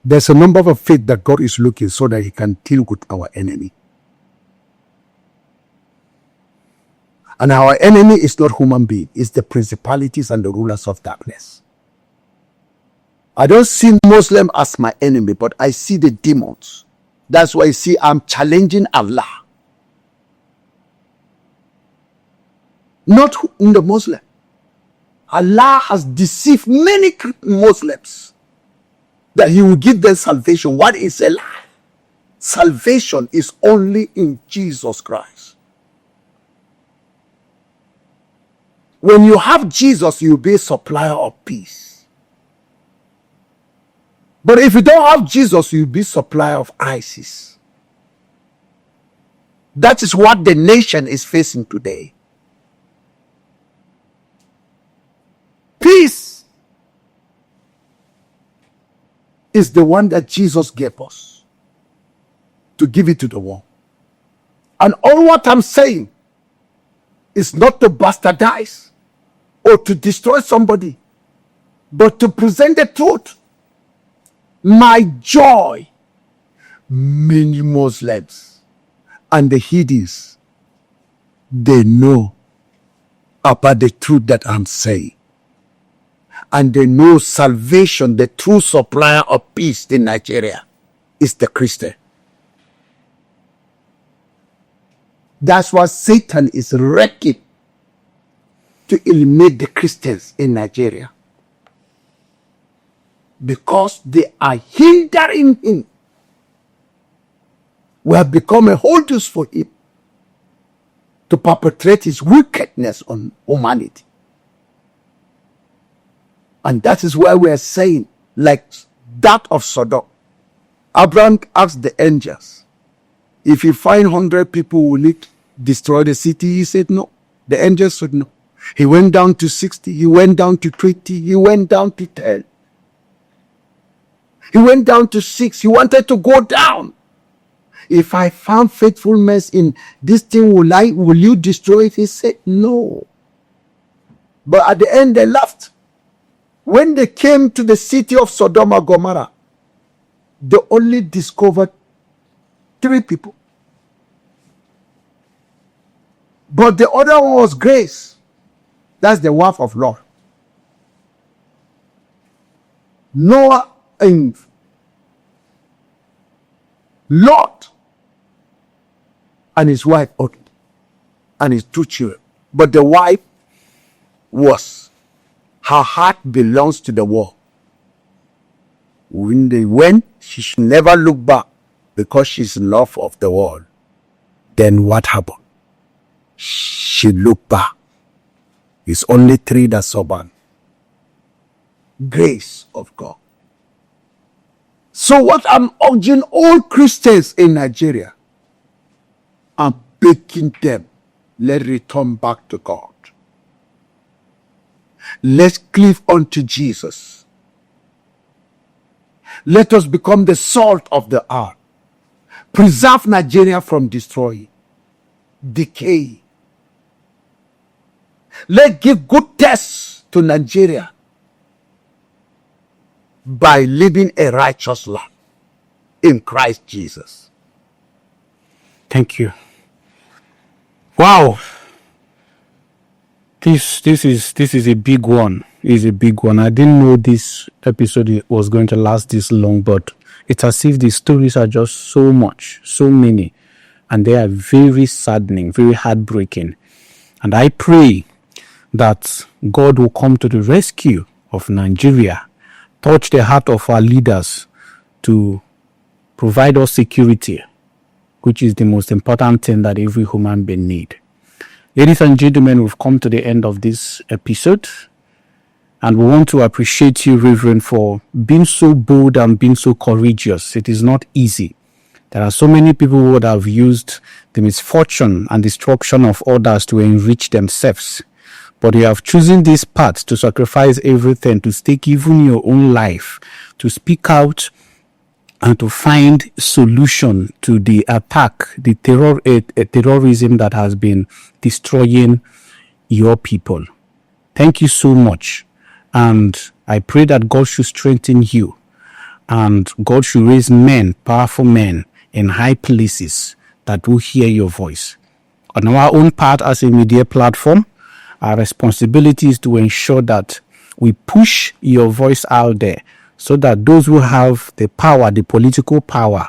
There's a number of faith that God is looking so that he can deal with our enemy. And our enemy is not human being, it's the principalities and the rulers of darkness. I don't see Muslim as my enemy, but I see the demons. That's why I see I'm challenging Allah. Not in the Muslim. Allah has deceived many Muslims that he will give them salvation. What is a lie? Salvation is only in Jesus Christ. When you have Jesus, you'll be a supplier of peace. But if you don't have Jesus, you'll be a supplier of crisis. That is what the nation is facing today. Peace is the one that Jesus gave us to give it to the world. And all what I'm saying is not to bastardize or to destroy somebody, but to present the truth. My joy, many Muslims and the heathens, they know about the truth that I'm saying. And they know salvation, the true supplier of peace in Nigeria, is the Christian. That's why Satan is wrecking to eliminate the Christians in Nigeria. Because they are hindering him. We have become a holders for him to perpetrate his wickedness on humanity. And that is why we are saying, like that of Sodom, Abraham asked the angels, if you find 100 people, will it destroy the city? He said no. The angels said no. He went down to 60. He went down to 20. He went down to 10. He went down to 6. He wanted to go down. If I found faithfulness in this thing, will you destroy it? He said, no. But at the end, they left. When they came to the city of Sodom and Gomorrah, they only discovered 3 people. But the other one was Grace. That's the wife of Lot. Noah and Lot and his wife and his 2 children. But the wife her heart belongs to the world. When they went, she should never look back because she's in love of the world. Then what happened? She looked back. It's only 3 that survived. Grace of God. So what I'm urging all Christians in Nigeria, I'm begging them, let's return back to God. Let's cleave unto Jesus. Let us become the salt of the earth. Preserve Nigeria from destroying, decay. Let's give good tests to Nigeria by living a righteous life in Christ Jesus. Thank you. Wow. This is a big one. It's a big one. I didn't know this episode was going to last this long, but it's as if the stories are just so much, so many, and they are very saddening, very heartbreaking. And I pray that God will come to the rescue of Nigeria, touch the heart of our leaders to provide us security, which is the most important thing that every human being needs. Ladies and gentlemen, we've come to the end of this episode, and we want to appreciate you, Reverend, for being so bold and being so courageous. It is not easy. There are so many people who would have used the misfortune and destruction of others to enrich themselves. But you have chosen this path to sacrifice everything, to stake even your own life, to speak out and to find solution to the attack, the terrorism that has been destroying your people. Thank you so much. And I pray that God should strengthen you and God should raise men, powerful men in high places that will hear your voice. On our own part as a media platform, our responsibility is to ensure that we push your voice out there so that those who have the power, the political power,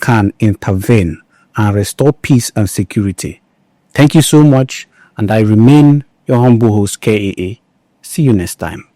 can intervene and restore peace and security. Thank you so much, and I remain your humble host, KAA. See you next time.